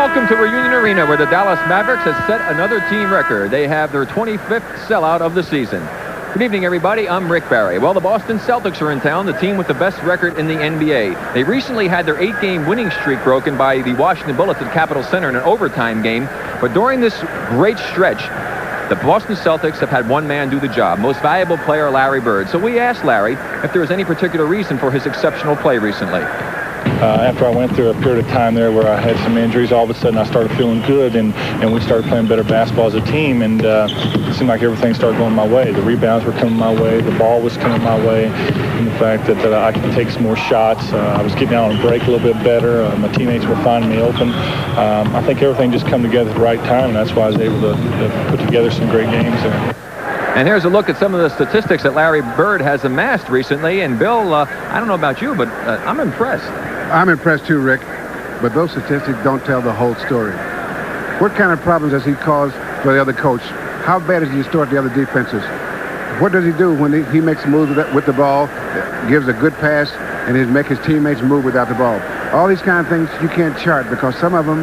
welcome to Reunion Arena, where the Dallas Mavericks has set another team record. They have their 25th sellout of the season. Good evening, everybody. I'm Rick Barry. Well, the Boston Celtics are in town, the team with the best record in the NBA. They recently had their 8-game winning streak broken by the Washington Bullets at Capitol Center in an overtime game. But during this great stretch, the Boston Celtics have had one man do the job, most valuable player Larry Bird. So we asked Larry if there was any particular reason for his exceptional play recently. After I went through a period of time there where I had some injuries, all of a sudden I started feeling good, and we started playing better basketball as a team, and it seemed like everything started going my way. The rebounds were coming my way, the ball was coming my way, and the fact that I could take some more shots. I was getting out on break a little bit better. My teammates were finding me open. I think everything just come together at the right time, and that's why I was able to put together some great games there. And here's a look at some of the statistics that Larry Bird has amassed recently. And Bill, I don't know about you, but I'm impressed. I'm impressed too, Rick, but those statistics don't tell the whole story. What kind of problems does he cause for the other coach? How bad is he distort the other defenses? What does he do when he makes a move with the ball, gives a good pass, and he make his teammates move without the ball? All these kind of things you can't chart because some of them,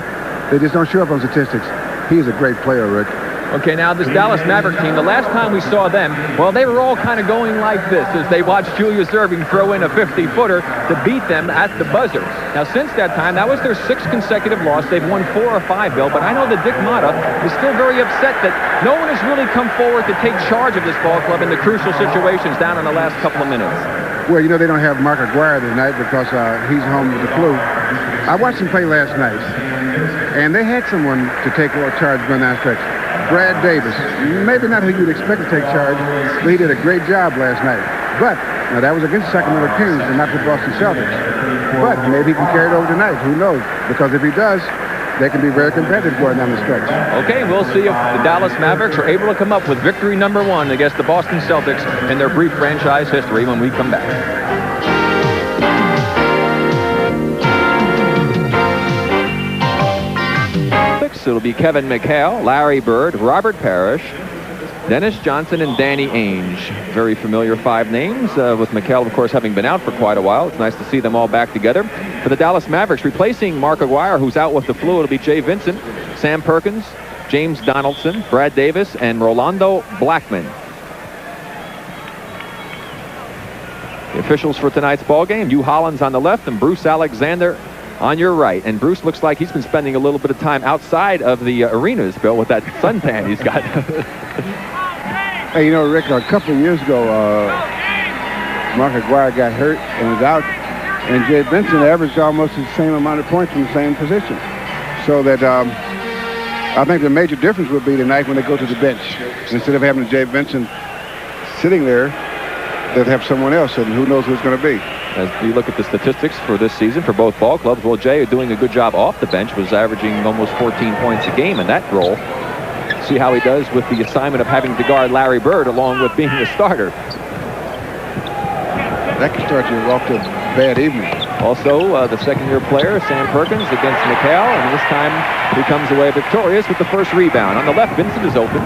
they just don't show up on statistics. He's a great player, Rick. Okay, now this Dallas Maverick team, the last time we saw them, well, they were all kind of going like this as they watched Julius Erving throw in a 50-footer to beat them at the buzzer. Now, since that time, that was their 6th consecutive loss. They've won 4 or 5, Bill, but I know that Dick Motta is still very upset that no one has really come forward to take charge of this ball club in the crucial situations down in the last couple of minutes. Well, you know, they don't have Mark Aguirre tonight because he's home with the flu. I watched him play last night, and they had someone to take charge during that stretch. Brad Davis, maybe not who you'd expect to take charge, but he did a great job last night. But, now that was against the Sacramento Kings and not the Boston Celtics. But maybe he can carry it over tonight, who knows? Because if he does, they can be very competitive going down the stretch. Okay, we'll see if the Dallas Mavericks are able to come up with victory number 1 against the Boston Celtics in their brief franchise history when we come back. It'll be Kevin McHale, Larry Bird, Robert Parrish, Dennis Johnson, and Danny Ainge. Very familiar 5 names, with McHale, of course, having been out for quite a while. It's nice to see them all back together. For the Dallas Mavericks, replacing Mark Aguirre, who's out with the flu, it'll be Jay Vincent, Sam Perkins, James Donaldson, Brad Davis, and Rolando Blackman. The officials for tonight's ball game, Hugh Hollins on the left and Bruce Alexander on your right. And Bruce looks like he's been spending a little bit of time outside of the arenas, Bill, with that suntan he's got. Hey, you know, Rick, a couple of years ago, Mark Aguirre got hurt and was out, and Jay Vincent averaged almost the same amount of points from the same position. So that I think the major difference would be tonight when they go to the bench. Instead of having Jay Vincent sitting there, they'll have someone else, and who knows who it's going to be. As you look at the statistics for this season for both ball clubs, well, Jay doing a good job off the bench, was averaging almost 14 points a game in that role. See how he does with the assignment of having to guard Larry Bird along with being the starter. That can start you off to a bad evening. Also, the second-year player, Sam Perkins, against McHale, and this time he comes away victorious with the first rebound. On the left, Vincent is open.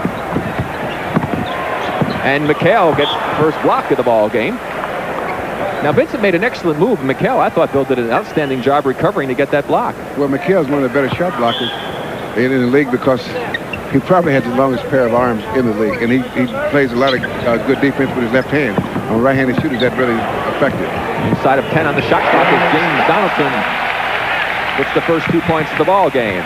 And McHale gets the first block of the ball game. Now, Vincent made an excellent move. McHale, I thought Bill did an outstanding job recovering to get that block. Well, McHale's one of the better shot blockers in the league because he probably has the longest pair of arms in the league, and he plays a lot of good defense with his left hand. On right-handed shooters, that's really effective. Inside of 10 on the shot clock is James Donaldson. Gets the first 2 points of the ball game.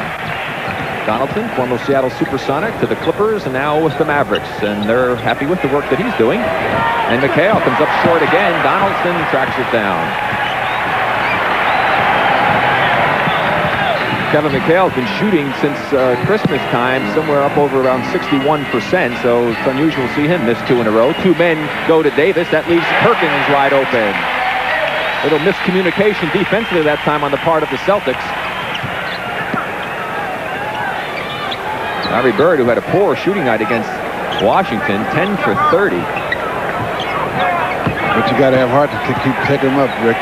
Donaldson, former Seattle Supersonic, to the Clippers, and now with the Mavericks, and they're happy with the work that he's doing. And McHale comes up short again. Donaldson tracks it down. Kevin McHale's been shooting since Christmas time, somewhere up over around 61%, so it's unusual to see him miss 2 in a row. 2 men go to Davis. That leaves Perkins wide open. Little miscommunication defensively that time on the part of the Celtics. Larry Bird, who had a poor shooting night against Washington, 10 for 30. But you got to have heart to keep taking them up, Rick.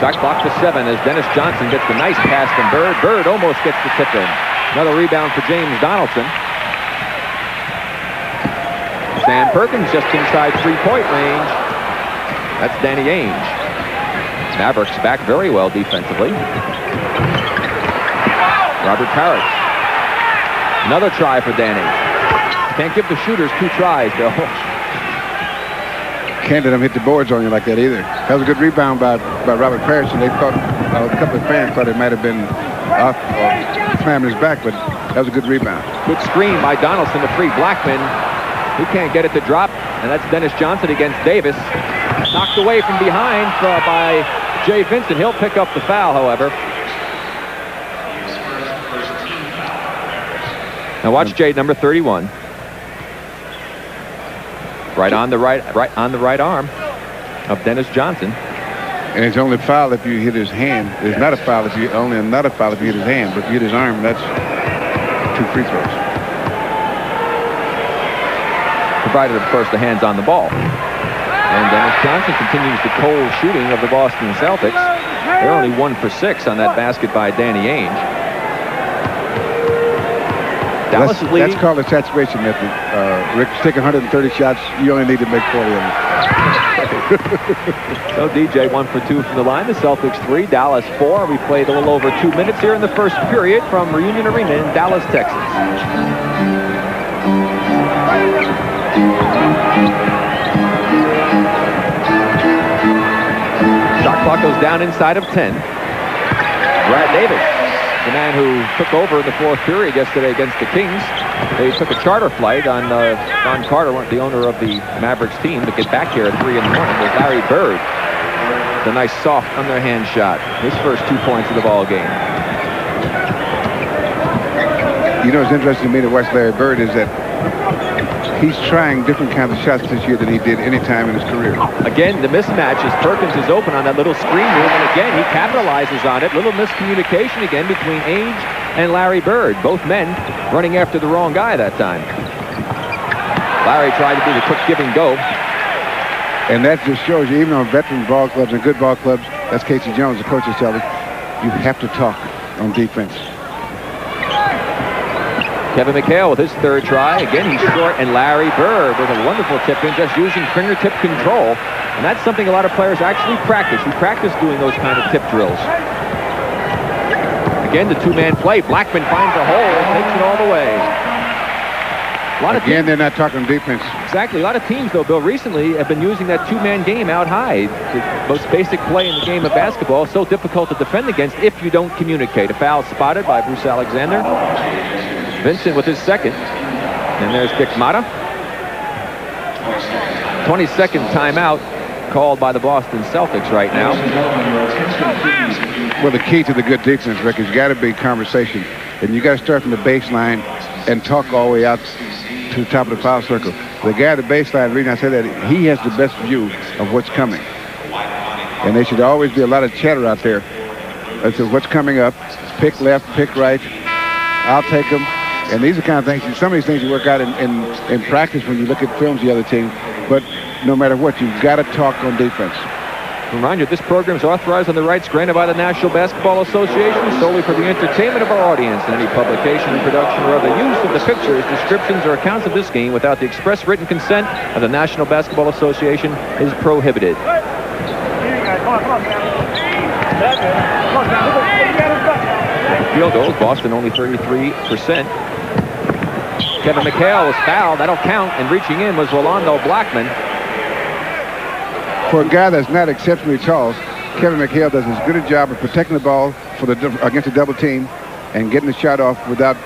Shot clock to 7 as Dennis Johnson gets the nice pass from Bird. Bird almost gets the tip in. Another rebound for James Donaldson. Sam Perkins just inside 3-point range. That's Danny Ainge. Mavericks back very well defensively. Robert Parrish. Another try for Danny. Can't give the shooters 2 tries, Bill. Can't let them hit the boards on you like that either. That was a good rebound by Robert Parrish, and they thought, a couple of fans thought it might have been off slamming his back, but that was a good rebound. Good screen by Donaldson to free Blackman. He can't get it to drop, and that's Dennis Johnson against Davis. Knocked away from behind by Jay Vincent. He'll pick up the foul, however. Now watch Jay, number 31. Right on the right arm of Dennis Johnson. And it's only foul if you hit his hand. It's not a foul if you not a foul if you hit his hand, but if you hit his arm, that's 2 free throws. Provided, of course, the hands on the ball. And Dennis Johnson continues the cold shooting of the Boston Celtics. They're only 1 for 6 on that basket by Danny Ainge. That's called a saturation method. Rick, take 130 shots. You only need to make 40 of them. So DJ 1 for 2 from the line. The Celtics 3, Dallas 4. We played a little over 2 minutes here in the first period from Reunion Arena in Dallas, Texas. Shot clock goes down inside of 10. Brad Davis, the man who took over in the 4th period yesterday against the Kings. They took a charter flight on Don Carter, the owner of the Mavericks team, to get back here at 3 in the morning with Larry Bird. The nice soft underhand shot. His first 2 points of the ball game. You know what's interesting to me to watch Larry Bird is that he's trying different kinds of shots this year than he did any time in his career. Again, the mismatch as Perkins is open on that little screen move, and again, he capitalizes on it. Little miscommunication again between Ainge and Larry Bird. Both men running after the wrong guy that time. Larry tried to do the quick give and go. And that just shows you, even on veteran ball clubs and good ball clubs, that's Casey Jones, the coach, is telling you have to talk on defense. Kevin McHale with his 3rd try. Again, he's short, and Larry Bird with a wonderful tip-in, just using fingertip control. And that's something a lot of players actually practice. You practice doing those kind of tip drills. Again, the 2-man play. Blackman finds a hole and takes it all the way. Again, they're not talking defense. Exactly. A lot of teams, though, Bill, recently have been using that 2-man game out high. The most basic play in the game of basketball. So difficult to defend against if you don't communicate. A foul spotted by Bruce Alexander. Vincent with his 2nd. And there's Dick Motta. 22nd timeout called by the Boston Celtics right now. Well, the key to the good defense, Rick, has got to be conversation. And you got to start from the baseline and talk all the way out to the top of the foul circle. The guy at the baseline, the reason I say that, he has the best view of what's coming. And there should always be a lot of chatter out there as to what's coming up. Pick left, pick right. I'll take them. And these are kind of things, some of these things you work out in practice when you look at films of the other team. But no matter what, you've got to talk on defense. Remind you, this program is authorized on the rights granted by the National Basketball Association solely for the entertainment of our audience, and any publication, production, or other use of the pictures, descriptions, or accounts of this game without the express written consent of the National Basketball Association is prohibited. Field goals, Boston only 33%. Kevin McHale was fouled. That'll count, and reaching in was Rolando Blackman. For a guy that's not exceptionally tall, Kevin McHale does as good a job of protecting the ball against a double team and getting the shot off without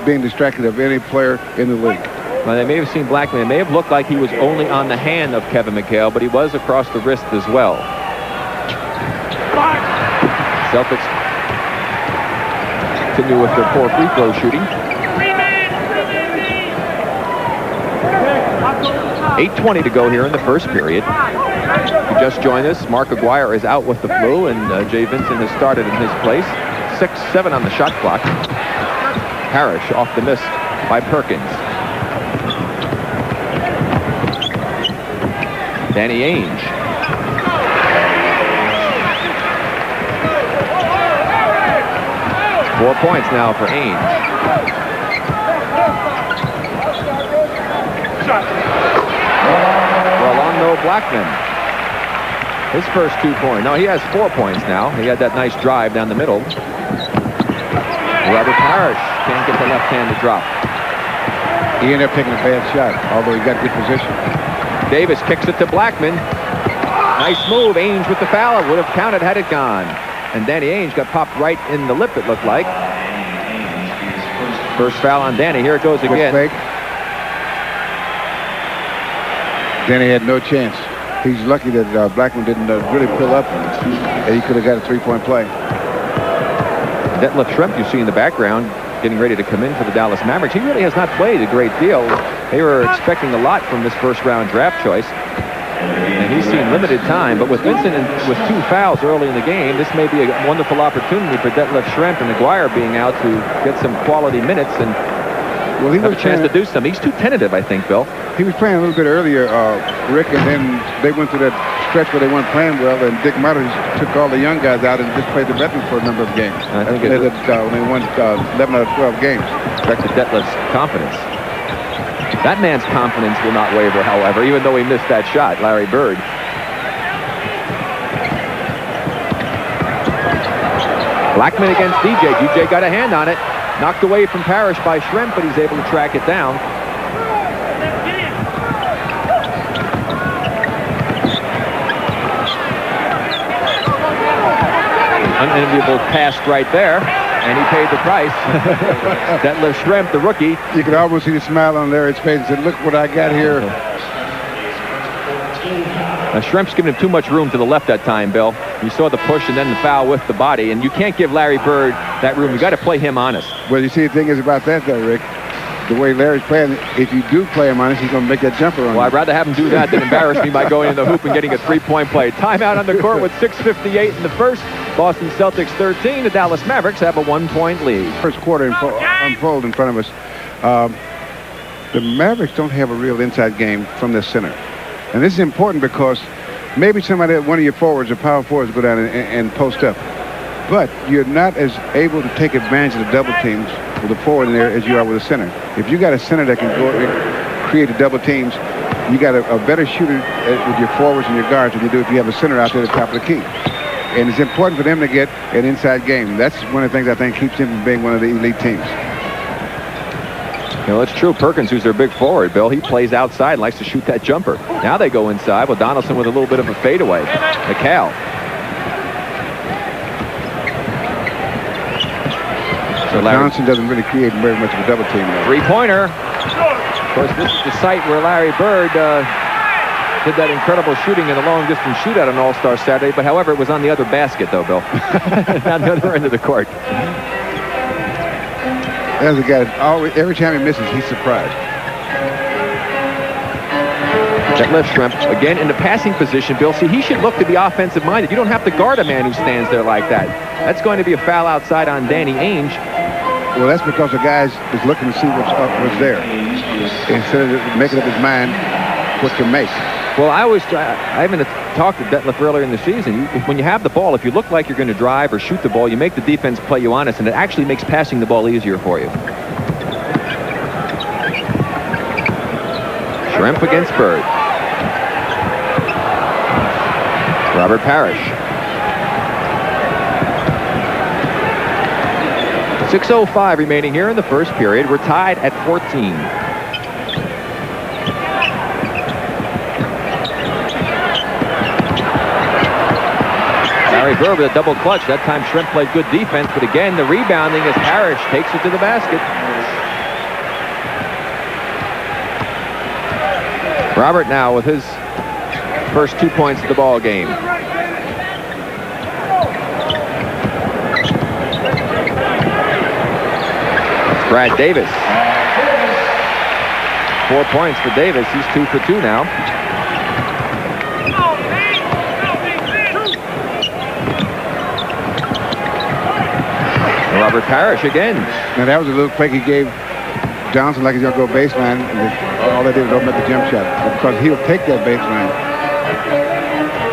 being distracted of any player in the league. Well, they may have seen Blackman. It may have looked like he was only on the hand of Kevin McHale, but he was across the wrist as well. Celtics continue with their poor free throw shooting. 8:20 to go here in the first period. If you just joined us, Mark Aguirre is out with the flu, and Jay Vincent has started in his place. 6-7 on the shot clock. Parrish off the miss by Perkins. Danny Ainge. Four points now for Ainge. Rolando Blackman. His first 2 points. No, he has 4 points now. He had that nice drive down the middle. Robert Parrish can't get the left hand to drop. He ended up taking a bad shot, although he got good position. Davis kicks it to Blackman. Nice move. Ainge with the foul. It would have counted had it gone. And Danny Ainge got popped right in the lip, it looked like. First foul on Danny. Here it goes again. Fake. Danny had no chance. He's lucky that Blackman didn't really pull up, and he could have got a three-point play. Detlef Schrempf, you see in the background, getting ready to come in for the Dallas Mavericks. He really has not played a great deal. They were expecting a lot from this first-round draft choice. And he's seen limited time, but with Vincent with 2 fouls early in the game, this may be a wonderful opportunity for Detlef Schrempf and McGuire being out to get some quality minutes and he have a chance to do something. He's too tentative, I think, Bill. He was playing a little bit earlier, Rick, and then they went through that stretch where they weren't playing well, and Dick Mutters took all the young guys out and just played the veterans for a number of games. I think when they won 11 out of 12 games. Affected Detlef's confidence. That man's confidence will not waver, however, even though he missed that shot, Larry Bird. Blackman against DJ. DJ got a hand on it. Knocked away from Parrish by Schrempf, but he's able to track it down. Unenviable pass right there, and he paid the price. Detlef Schrempf, the rookie. You could almost see the smile on Larry's face and said, look what I got here. Now, Schrempf's giving him too much room to the left that time, Bill. You saw the push and then the foul with the body, and you can't give Larry Bird that room. You got to play him honest. Well, you see, the thing is about that, though, Rick. The way Larry's playing, if you do play him honest, he's going to make that jumper on Well, you. I'd rather have him do that than embarrass me by going in the hoop and getting a three-point play. Timeout on the court with 6:58 in the first. Boston Celtics 13. The Dallas Mavericks have a 1-point lead. First quarter unfold in front of us. The Mavericks don't have a real inside game from the center. And this is important because maybe one of your forwards or power forwards go down and post up. But you're not as able to take advantage of the double teams with the forward in there as you are with a center. If you got a center that can go and create the double teams, you got a better shooter with your forwards and your guards than you do if you have a center out there at the top of the key. And it's important for them to get an inside game. That's one of the things I think keeps them from being one of the elite teams. You know, it's true. Perkins, who's their big forward, Bill, he plays outside and likes to shoot that jumper. Now they go inside with Donaldson with a little bit of a fadeaway. McHale. So Johnson doesn't really create very much of a double team. Three-pointer. Of course, this is the site where Larry Bird did that incredible shooting in a long-distance shootout on All-Star Saturday. But, however, it was on the other basket, though, Bill. On the other end of the court. There's a guy, every time he misses, he's surprised. Detlef Schrempf, again, in the passing position, Bill. See, he should look to be offensive-minded. You don't have to guard a man who stands there like that. That's going to be a foul outside on Danny Ainge. Well, that's because the guy is looking to see what's there instead of making up his mind what to make. Well, I haven't talked to Detlef earlier in the season. When you have the ball, if you look like you're going to drive or shoot the ball, you make the defense play you honest, and it actually makes passing the ball easier for you. Schrempf against Bird. Robert Parrish. 6:05 remaining here in the first period. We're tied at 14. Larry Bird with a double clutch. That time Schrempf played good defense, but again, the rebounding as Parrish takes it to the basket. Robert now with his first 2 points of the ball game. Brad Davis. 4 points for Davis. He's 2 for 2 now. Robert Parrish again. Now that was a little fake he gave Johnson like he's going to go baseline. And all they did was open up the jump shot because he'll take that baseline.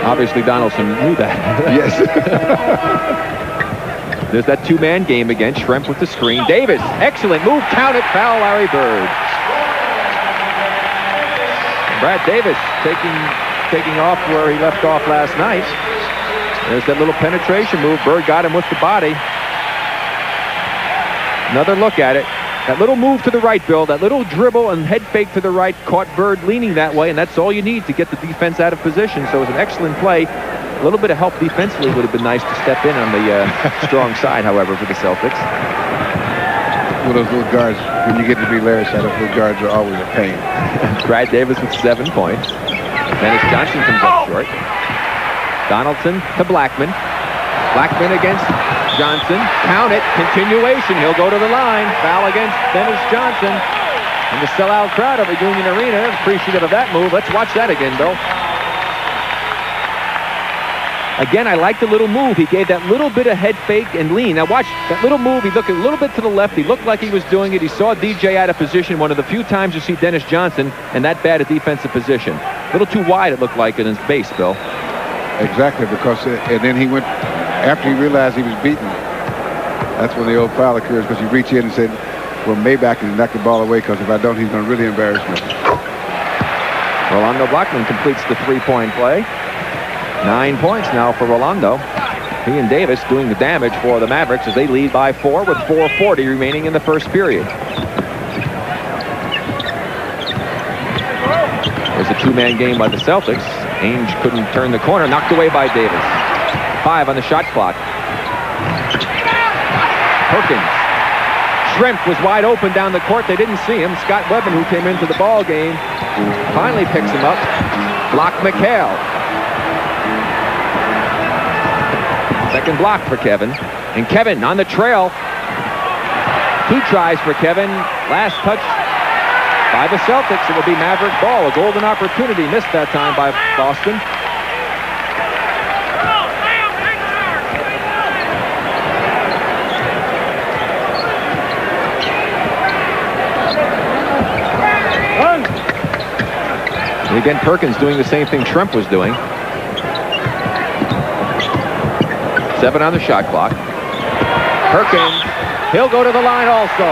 Obviously Donaldson knew that. Yes. There's that two-man game again. Schrempf with the screen. Davis, excellent move. Count it. Foul Larry Bird. Brad Davis taking off where he left off last night. There's that little penetration move. Bird got him with the body. Another look at it. That little move to the right, Bill, that little dribble and head fake to the right caught Bird leaning that way, and that's all you need to get the defense out of position. So it was an excellent play. A little bit of help defensively would have been nice to step in on the strong side, however, for the Celtics. Well, those little guards, when you get to be Larry Side, those guards are always a pain. Brad Davis with 7 points. Dennis Johnson comes up short. Donaldson to Blackman. Blackman against Johnson. Count it. Continuation. He'll go to the line. Foul against Dennis Johnson. And the sellout crowd of the Union Arena is appreciative of that move. Let's watch that again, Bill. Again, I like the little move. He gave that little bit of head fake and lean. Now watch that little move. He looked a little bit to the left. He looked like he was doing it. He saw DJ out of position. One of the few times you see Dennis Johnson in that bad a defensive position. A little too wide, it looked like, in his base, Bill. Exactly, because and then he went, after he realized he was beaten, that's when the old foul occurs, because he reached in and said, well, maybe I can knock the ball away, because if I don't, he's going to really embarrass me. Rolando Blackman completes the three-point play. 9 points now for Rolando. He and Davis doing the damage for the Mavericks as they lead by 4 with 4:40 remaining in the first period. There's a two-man game by the Celtics. Ainge couldn't turn the corner, knocked away by Davis. 5 on the shot clock. Perkins. Shrimp was wide open down the court. They didn't see him. Scott Webben, who came into the ball game, finally picks him up. Block McHale. Second block for Kevin. And Kevin on the trail. 2 tries for Kevin. Last touch by the Celtics. It will be Maverick ball. A golden opportunity missed that time by Boston. And again, Perkins doing the same thing Shrimp was doing. 7 on the shot clock. Perkins, he'll go to the line also.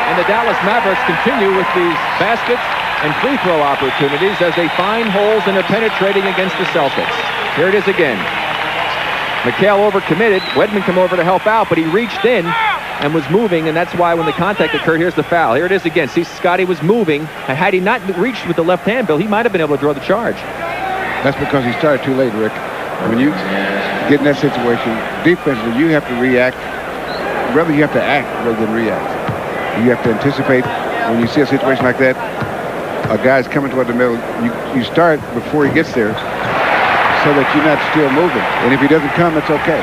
And the Dallas Mavericks continue with these baskets and free throw opportunities as they find holes and are penetrating against the Celtics. Here it is again. McHale overcommitted. Wedman came over to help out, but he reached in and was moving, and that's why when the contact occurred, here's the foul. Here it is again. See, Scotty was moving, and had he not reached with the left hand, Bill, he might have been able to draw the charge. That's because he started too late, Rick. When you get in that situation, defensively, you have to react. Rather, you have to act rather than react. You have to anticipate when you see a situation like that. A guy's coming toward the middle. You start before he gets there so that you're not still moving. And if he doesn't come, it's okay.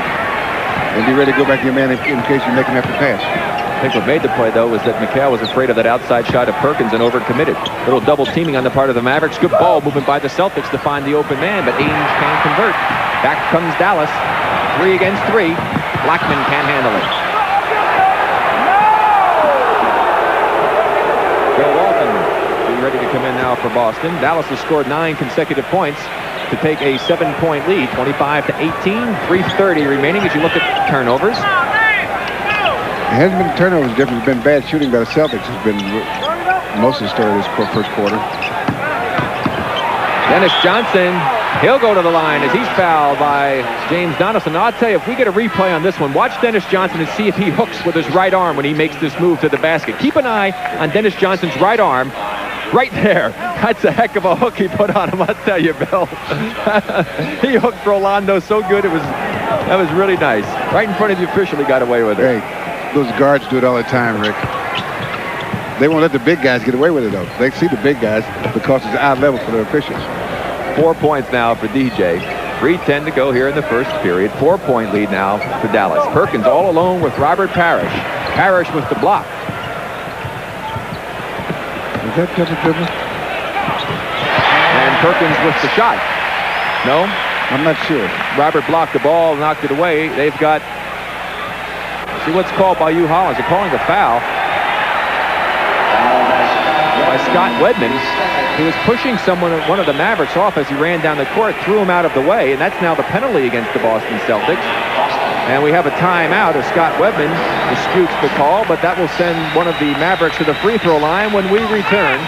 And be ready to go back to your man in case you make him have to pass. I think what made the play, though, was that McHale was afraid of that outside shot of Perkins and overcommitted. Little double teaming on the part of the Mavericks. Good ball movement by the Celtics to find the open man, but Ainge can't convert. Back comes Dallas. 3 against 3. Blackman can't handle it. Bill Walton being ready to come in now for Boston. Dallas has scored 9 consecutive points to take a 7-point lead, 25-18. 3:30 remaining as you look at turnovers. It hasn't been turnovers difference. It's been bad shooting by the Celtics. It's been most of the story of this first quarter. Dennis Johnson, he'll go to the line as he's fouled by James Donaldson. Now, I'll tell you, if we get a replay on this one, watch Dennis Johnson and see if he hooks with his right arm when he makes this move to the basket. Keep an eye on Dennis Johnson's right arm. Right there. That's a heck of a hook he put on him, I'll tell you, Bill. He hooked Rolando so good, that was really nice. Right in front of the official, he got away with it. Hey, those guards do it all the time, Rick. They won't let the big guys get away with it, though. They see the big guys because it's eye level for the officials. 4 points now for DJ. 3:10 to go here in the first period. 4-point lead now for Dallas. Perkins all alone with Robert Parrish. Parrish with the block. Is that double dribble? And Perkins with the shot. No? I'm not sure. Robert blocked the ball, knocked it away. They've got... See what's called by Hugh Hollins. They're calling a foul by Scott Wedman. He was pushing one of the Mavericks off as he ran down the court, threw him out of the way, and that's now the penalty against the Boston Celtics. And we have a timeout as Scott Wedman disputes the call, but that will send one of the Mavericks to the free throw line when we return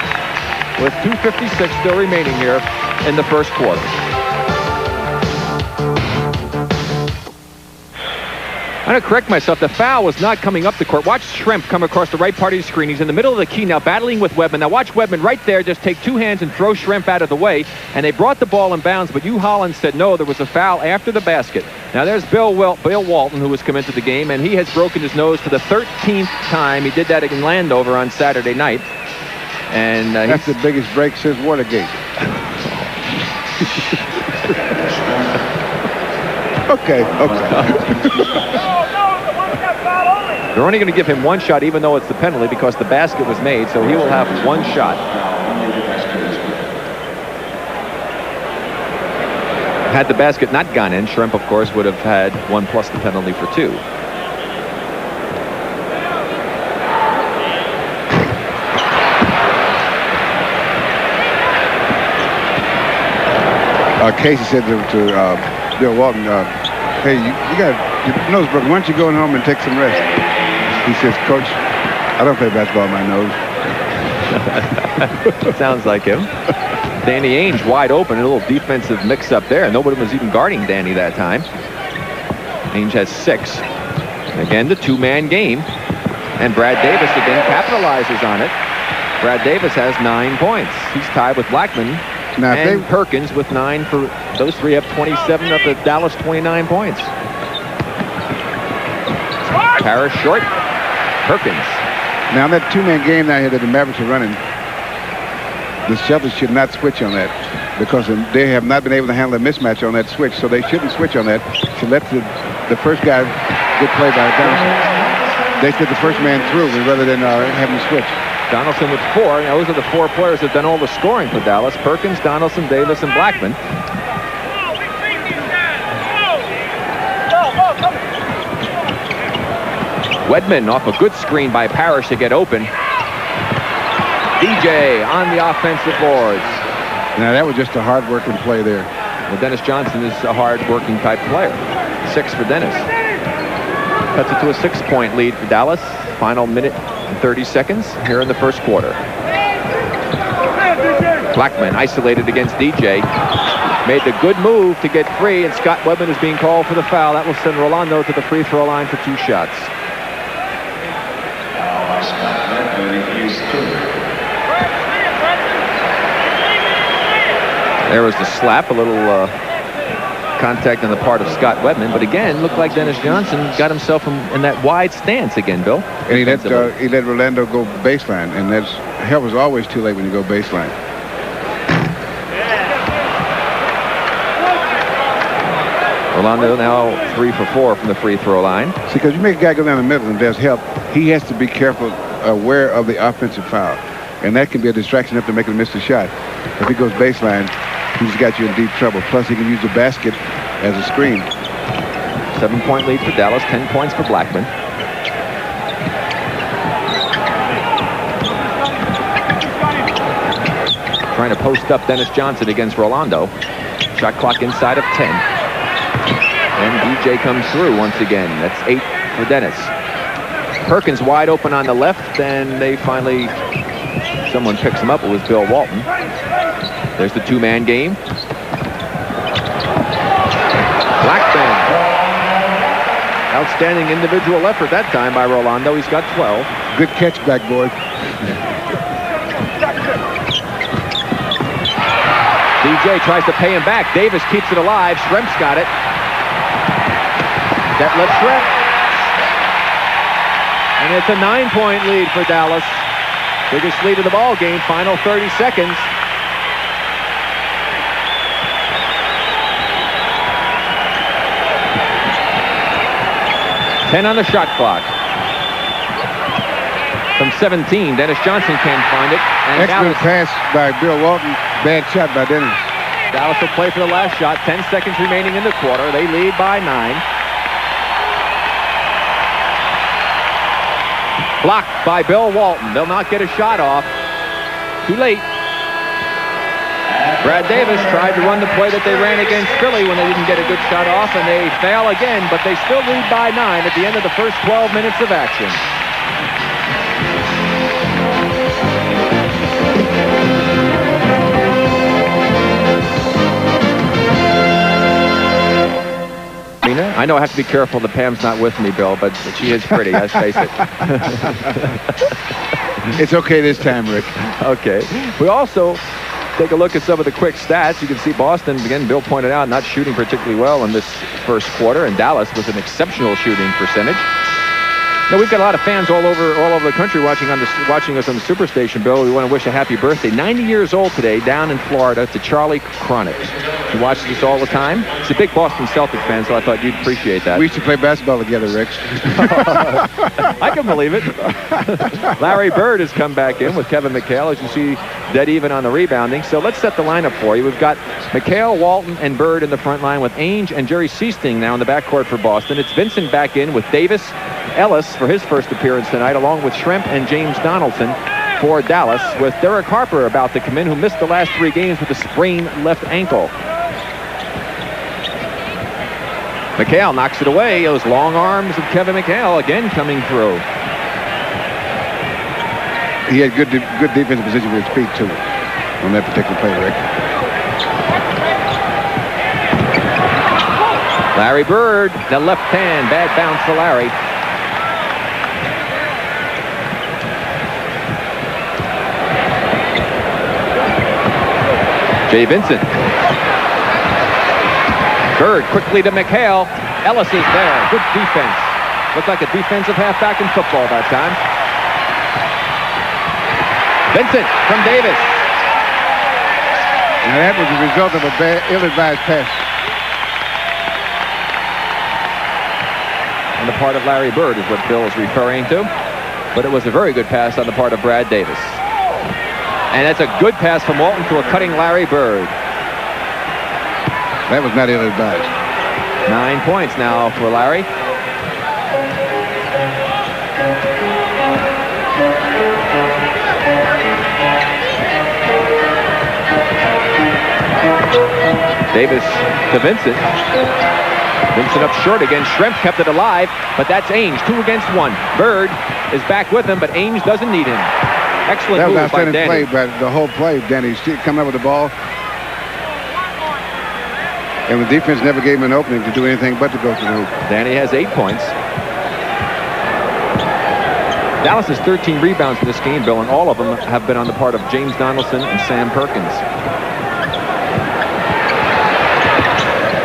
with 2:56 still remaining here in the first quarter. I'm going to correct myself. The foul was not coming up the court. Watch Shrimp come across the right part of the screen. He's in the middle of the key now, battling with Wedman. Now watch Wedman right there just take two hands and throw Shrimp out of the way. And they brought the ball in bounds, but Hugh Holland said no, there was a foul after the basket. Now there's Bill Walton, who has come into the game, and he has broken his nose for the 13th time. He did that in Landover on Saturday night. And that's the biggest break since Watergate. Okay. They're only going to give him one shot, even though it's the penalty, because the basket was made, so he will have one shot. Had the basket not gone in, Shrimp, of course, would have had one plus the penalty for two. Casey said to Bill Walton, hey, you got your nose broken. Why don't you go home and take some rest? He says, Coach, I don't play basketball on my nose. Sounds like him. Danny Ainge wide open, a little defensive mix-up there. Nobody was even guarding Danny that time. Ainge has 6. Again, the two-man game. And Brad Davis again capitalizes on it. Brad Davis has 9 points. He's tied with Blackman now, and Perkins with 9 for those three have 27 of the Dallas 29 points. Parrish short. Perkins. Now that two-man game now here that the Mavericks are running, the Celtics should not switch on that because they have not been able to handle a mismatch on that switch, so they shouldn't switch on that. Should let the first guy get played by Donaldson. They should get the first man through rather than having to switch. Donaldson with 4. Now, those are the 4 players that have done all the scoring for Dallas. Perkins, Donaldson, Davis, and Blackman. Wedman off a good screen by Parrish to get open. DJ on the offensive boards. Now, that was just a hard-working play there. Well, Dennis Johnson is a hard-working type player. 6 for Dennis. Cuts it to a 6-point lead for Dallas. Final minute and 30 seconds here in the first quarter. Blackman isolated against DJ. Made the good move to get free, and Scott Wedman is being called for the foul. That will send Rolando to the free throw line for 2 shots. There was the slap, a little contact on the part of Scott Wedman, but again, looked like Dennis Johnson got himself in that wide stance again, Bill. And he let Rolando go baseline, and that's help is always too late when you go baseline. Rolando now 3 for 4 from the free throw line. See, because you make a guy go down the middle and there's help, he has to be careful, aware of the offensive foul, and that can be a distraction enough to make him miss the shot. If he goes baseline, he's got you in deep trouble. Plus, he can use the basket as a screen. 7-point lead for Dallas, 10 points for Blackman. Trying to post up Dennis Johnson against Rolando. Shot clock inside of 10. And DJ comes through once again. That's 8 for Dennis. Perkins wide open on the left, and they finally, someone picks him up. It was Bill Walton. There's the two-man game. Blackman. Outstanding individual effort that time by Rolando. He's got 12. Good catch, backboard. DJ tries to pay him back. Davis keeps it alive. Schremp's got it. Detlef Schrempf. And it's a 9-point lead for Dallas. Biggest lead of the ball game. Final 30 seconds. Ten on the shot clock. From 17, Dennis Johnson can't find it. And excellent pass by Bill Walton. Bad shot by Dennis. Dallas will play for the last shot. 10 seconds remaining in the quarter. They lead by 9. Blocked by Bill Walton. They'll not get a shot off. Too late. Brad Davis tried to run the play that they ran against Philly when they didn't get a good shot off, and they fail again, but they still lead by 9 at the end of the first 12 minutes of action. I know I have to be careful that Pam's not with me, Bill, but she is pretty, let's face it. It's okay this time, Rick. Okay. We also take a look at some of the quick stats. You can see Boston, again, Bill pointed out, not shooting particularly well in this first quarter, and Dallas was an exceptional shooting percentage. Now, we've got a lot of fans all over the country watching us on the Superstation, Bill. We want to wish a happy birthday. 90 years old today, down in Florida, to Charlie Cronick. He watches us all the time. He's a big Boston Celtic fan, so I thought you'd appreciate that. We used to play basketball together, Rick. I can believe it. Larry Bird has come back in with Kevin McHale, as you see, dead even on the rebounding. So let's set the lineup for you. We've got McHale, Walton, and Bird in the front line with Ainge and Jerry Seasting now in the backcourt for Boston. It's Vincent back in with Davis, Ellis for his first appearance tonight, along with Schrempf and James Donaldson for Dallas, with Derek Harper about to come in, who missed the last 3 games with a sprained left ankle. McHale knocks it away. Those long arms of Kevin McHale again coming through. He had good defensive position with his feet, too, on that particular play, Rick. Larry Bird, the left hand, bad bounce for Larry. Jay Vincent. Bird quickly to McHale. Ellis is there. Good defense. Looked like a defensive halfback in football that time. Vincent from Davis. Now that was the result of a bad, ill-advised pass. On the part of Larry Bird is what Bill is referring to. But it was a very good pass on the part of Brad Davis. And that's a good pass from Walton to a cutting Larry Bird. That was not ill-advised. 9 points now for Larry. Davis to Vincent. Vincent up short again. Schrempf kept it alive, but that's Ainge. 2 against 1. Bird is back with him, but Ainge doesn't need him. Excellent move by Danny. That was outstanding play, but the whole play, Danny coming up with the ball. And the defense never gave him an opening to do anything but to go to the hoop. Danny has 8 points. Dallas has 13 rebounds in this game, Bill, and all of them have been on the part of James Donaldson and Sam Perkins.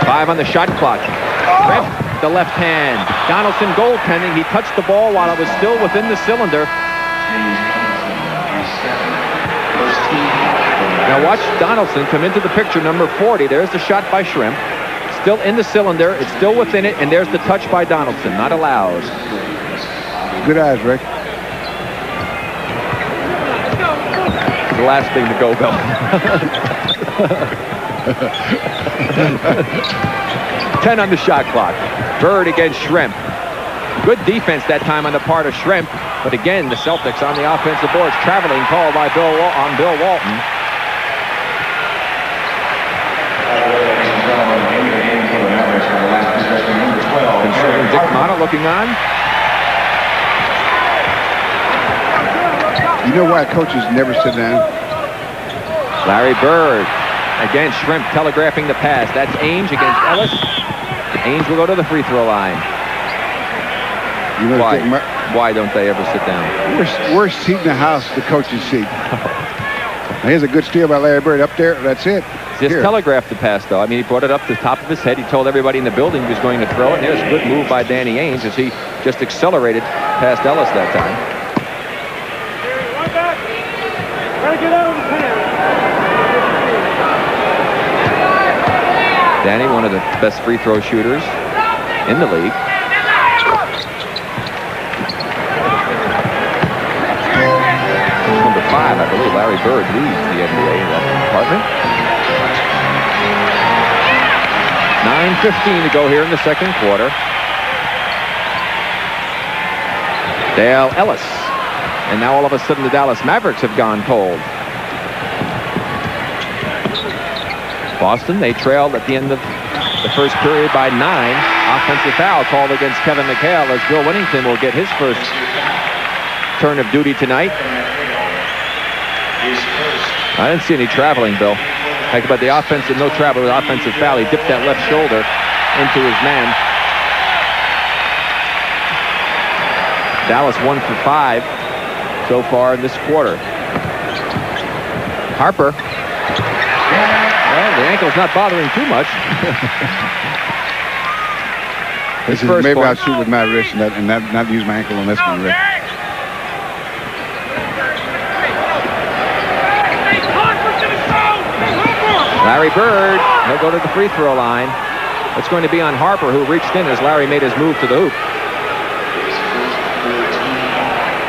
5 on the shot clock. Rip the left hand. Donaldson goaltending. He touched the ball while it was still within the cylinder. Now watch Donaldson come into the picture, number 40. There's the shot by Schrempf. Still in the cylinder. It's still within it, and there's the touch by Donaldson. Not allowed. Good eyes, Rick. The last thing to go, Bill. 10 on the shot clock. Bird against Schrempf. Good defense that time on the part of Schrempf. But again, the Celtics on the offensive boards. Traveling call by Bill Walton. Concerning Dick Motta looking on. You know why coaches never sit down? Larry Bird against Schrempf, telegraphing the pass. That's Ainge against Ellis. Ainge will go to the free throw line. You know, why don't they ever sit down? Worst seat in the house, the coach's seat. Here's a good steal by Larry Bird up there. That's it. Just telegraphed the pass, though. I mean, he brought it up to the top of his head. He told everybody in the building he was going to throw it. And there's a good move by Danny Ainge as he just accelerated past Ellis that time. Danny, one of the best free throw shooters in the league. Number 5, I believe Larry Bird leads the NBA in that department. 9:15 to go here in the second quarter. Dale Ellis. And now all of a sudden the Dallas Mavericks have gone cold. Boston, they trailed at the end of the first period by 9. Offensive foul called against Kevin McHale as Bill Winnington will get his first turn of duty tonight. I didn't see any traveling, Bill. Talk about the offensive, no travel, the offensive foul. He dipped that left shoulder into his man. Dallas 1 for 5 so far in this quarter. Harper. Well, the ankle's not bothering too much. This is maybe I'll shoot with my wrist and not use my ankle on this one, Rick. Larry Bird, he'll go to the free throw line. It's going to be on Harper, who reached in as Larry made his move to the hoop.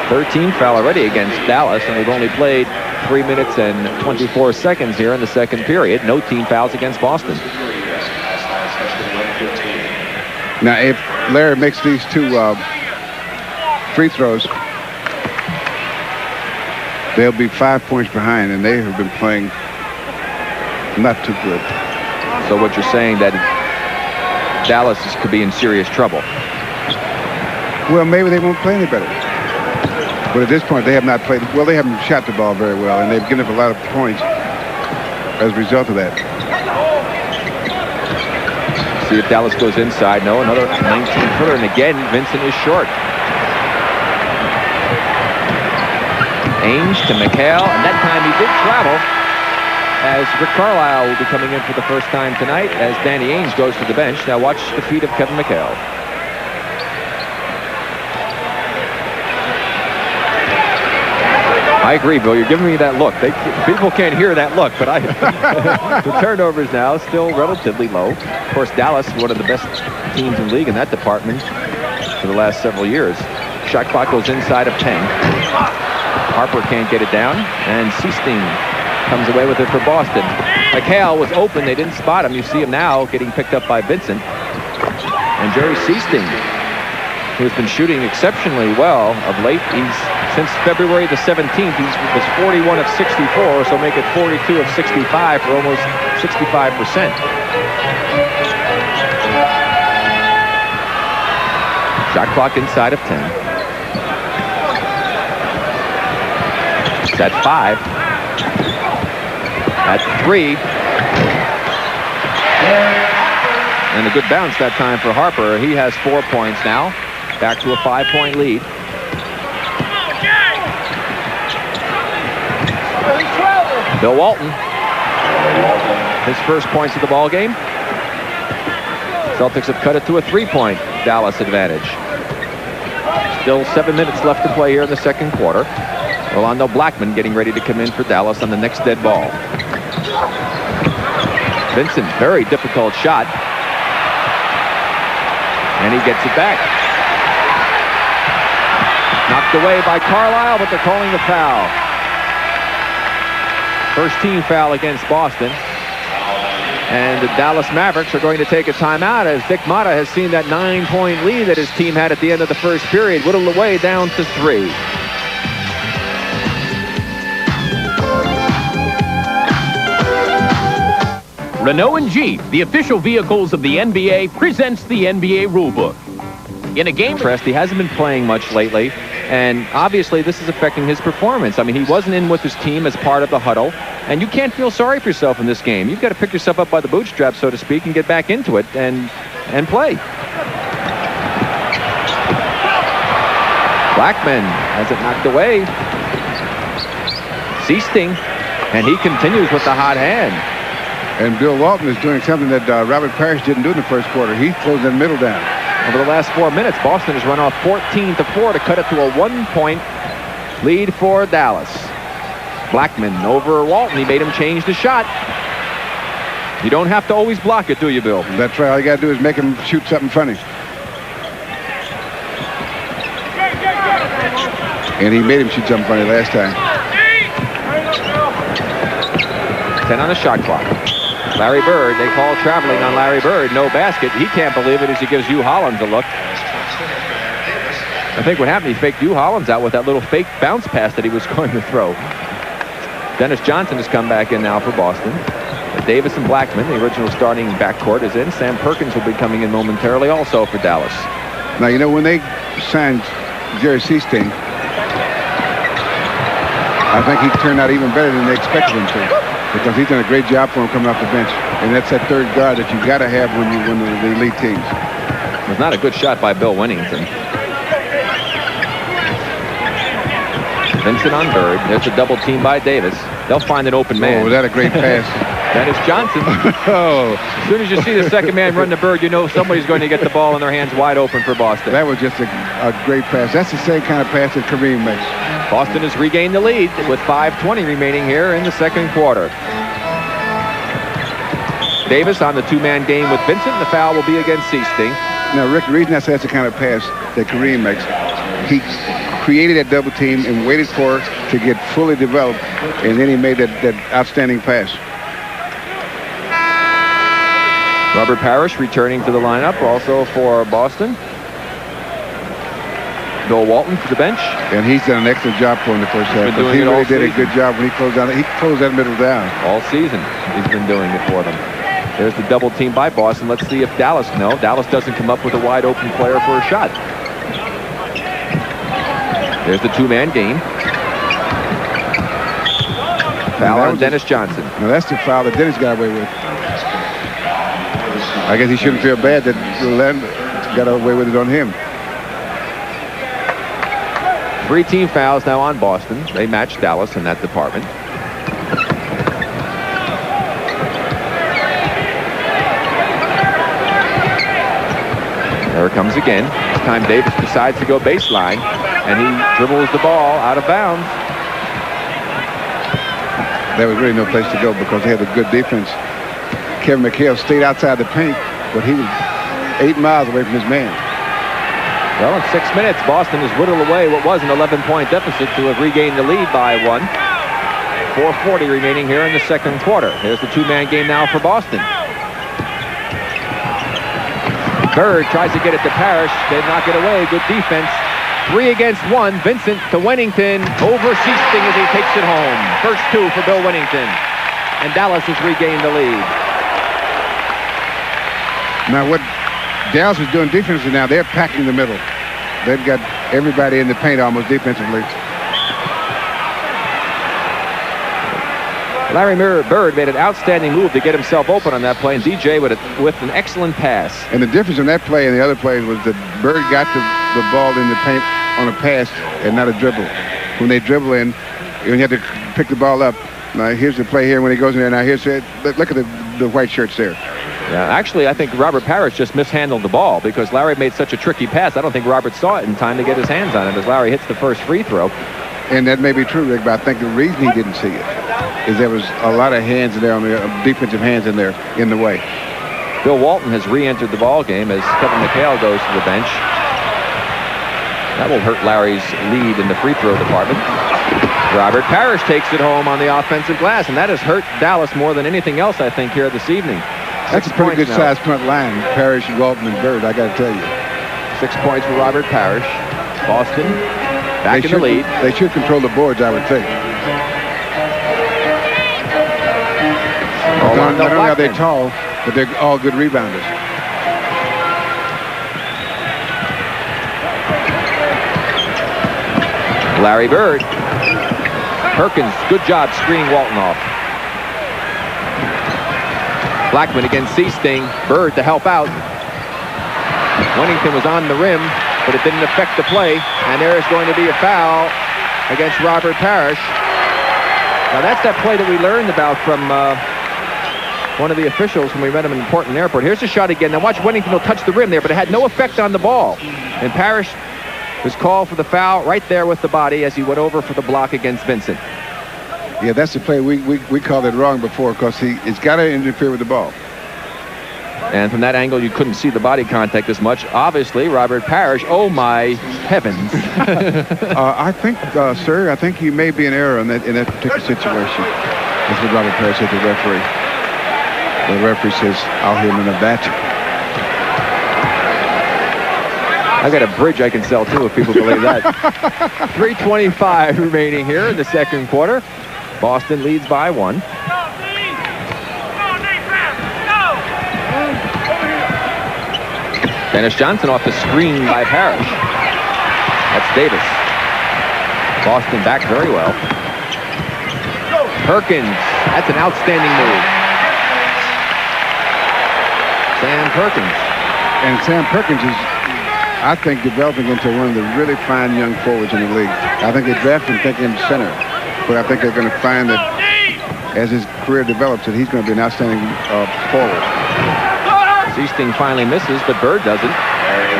13 foul already against Dallas, and we've only played 3 minutes and 24 seconds here in the second period. No team fouls against Boston. Now, if Larry makes these 2 free throws, they'll be 5 points behind, and they have been playing not too good. So what you're saying that Dallas could be in serious trouble? Well, maybe they won't play any better. But at this point, they have not played. Well, they haven't shot the ball very well, and they've given up a lot of points as a result of that. See if Dallas goes inside. No, another 19-footer, and again, Vincent is short. Ainge to McHale, and that time he did travel, as Rick Carlisle will be coming in for the first time tonight as Danny Ainge goes to the bench. Now watch the feet of Kevin McHale. I agree, Bill. You're giving me that look. People can't hear that look, but the turnovers now still relatively low. Of course, Dallas, one of the best teams in the league in that department for the last several years. Shot clock goes inside of 10. Harper can't get it down, and Seasting comes away with it for Boston. McHale was open. They didn't spot him. You see him now getting picked up by Vincent. And Jerry Seasting, who has been shooting exceptionally well of late. Since February the 17th, he was 41 of 64, so make it 42 of 65 for almost 65%. Shot clock inside of 10. It's at 5. At 3. And a good bounce that time for Harper. He has 4 points now. Back to a 5-point lead. Bill Walton. His first points of the ball game. Celtics have cut it to a 3-point Dallas advantage. Still 7 minutes left to play here in the second quarter. Rolando Blackman getting ready to come in for Dallas on the next dead ball. Vincent, very difficult shot. And he gets it back. Knocked away by Carlisle, but they're calling the foul. First team foul against Boston. And the Dallas Mavericks are going to take a timeout as Dick Motta has seen that 9-point lead that his team had at the end of the first period whittled away down to 3. Renault and Jeep, the official vehicles of the NBA, presents the NBA rulebook. In a game, he hasn't been playing much lately, and obviously this is affecting his performance. I mean, he wasn't in with his team as part of the huddle, and you can't feel sorry for yourself in this game. You've got to pick yourself up by the bootstraps, so to speak, and get back into it and play. Blackman has it knocked away. Seasting, and he continues with the hot hand. And Bill Walton is doing something that Robert Parrish didn't do in the first quarter. He closed the middle down. Over the last 4 minutes, Boston has run off 14-4 to cut it to a 1-point lead for Dallas. Blackman over Walton. He made him change the shot. You don't have to always block it, do you, Bill? That's right. All you got to do is make him shoot something funny. And he made him shoot something funny last time. 10 on the shot clock. Larry Bird, they call traveling on Larry Bird. No basket. He can't believe it as he gives Hugh Hollins a look. I think what happened, he faked Hugh Hollins out with that little fake bounce pass that he was going to throw. Dennis Johnson has come back in now for Boston. Davis and Blackman, the original starting backcourt, is in. Sam Perkins will be coming in momentarily also for Dallas. Now, you know, when they signed Jerry Seasting, I think he turned out even better than they expected him to. Because he's done a great job for him coming off the bench. And that's that third guard that you got to have when you win the elite teams. It was not a good shot by Bill Winnington. Vincent on Bird. There's a double team by Davis. They'll find an open man. Oh, was that a great pass? Dennis Johnson. Oh, As soon as you see the second man run to Bird, you know somebody's going to get the ball in their hands wide open for Boston. that was just a great pass. That's the same kind of pass that Kareem makes. Boston has regained the lead with 5:20 remaining here in the second quarter. Davis on the two-man game with Vincent. The foul will be against Seasting. Now, Rick, the reason I say that's the kind of pass that Kareem makes, he created that double team and waited for it to get fully developed, and then he made that outstanding pass. Robert Parrish returning to the lineup also for Boston. Bill Walton to the bench. And he's done an excellent job for him in the first half. been doing He it all really did a season. good job when he closed down. He closed that middle down. All season he's been doing it for them. There's the double team by Boston. Let's see if Dallas, no, Dallas doesn't come up with a wide open player for a shot. There's the two-man game. Foul on Dennis Johnson. Now that's the foul that Dennis got away with. I guess he shouldn't feel bad that Len got away with it on him. 3 team fouls now on Boston. They match Dallas in that department. There it comes again. This time Davis decides to go baseline, and he dribbles the ball out of bounds. There was really no place to go because they had a good defense. Kevin McHale stayed outside the paint, but he was 8 miles away from his man. Well, in 6 minutes, Boston has whittled away what was an 11-point deficit to have regained the lead by 1. 4:40 remaining here in the second quarter. Here's the two-man game now for Boston. Bird tries to get it to Parrish. They knock it away. Good defense. 3 against 1. Vincent to Wennington. Over Seasting as he takes it home. First 2 for Bill Wennington. And Dallas has regained the lead. Now what Dallas is doing defensively now, they're packing the middle. They've got everybody in the paint almost defensively. Larry Bird made an outstanding move to get himself open on that play, and DJ with an excellent pass. And the difference in that play and the other plays was that Bird got the ball in the paint on a pass and not a dribble. When they dribble in, you have to pick the ball up. Now here's the play here when he goes in there. Now here's it. Look at the white shirts there. Yeah, actually, I think Robert Parrish just mishandled the ball because Larry made such a tricky pass. I don't think Robert saw it in time to get his hands on it as Larry hits the first free throw. And that may be true, Rick, but I think the reason he didn't see it is there was a lot of hands in there, on the defensive hands in there, in the way. Bill Walton has re-entered the ball game as Kevin McHale goes to the bench. That will hurt Larry's lead in the free throw department. Robert Parrish takes it home on the offensive glass, and that has hurt Dallas more than anything else, I think, here this evening. That's a pretty good size front line, Parrish, Walton, and Bird, I got to tell you. 6 points for Robert Parrish. Boston back in the lead. They should control the boards, I would think. Not only are they tall, but they're all good rebounders. Larry Bird. Perkins, good job screening Walton off. Blackman against Seasting. Bird to help out. Wennington was on the rim, but it didn't affect the play. And there is going to be a foul against Robert Parrish. Now that's that play that we learned about from one of the officials when we met him in Portland Airport. Here's the shot again. Now watch, Wennington will touch the rim there, but it had no effect on the ball. And Parrish was called for the foul right there with the body as he went over for the block against Vincent. Yeah, that's the play. We called it wrong before because it's got to interfere with the ball. And from that angle, you couldn't see the body contact as much. Obviously, Robert Parrish, oh my heavens. I think, sir, I think you may be in error in that particular situation. That's what Robert Parrish said to the referee. The referee says, I'll hear him in that. I got a bridge I can sell too if people believe that. 3:25 remaining here in the second quarter. Boston leads by 1. Dennis Johnson off the screen by Parrish. That's Davis. Boston back very well. Perkins, that's an outstanding move. Sam Perkins. And Sam Perkins is, I think, developing into one of the really fine young forwards in the league. I think they drafted him thinking center, but I think they're going to find that as his career develops, that he's going to be an outstanding forward. Sichting finally misses, but Bird doesn't.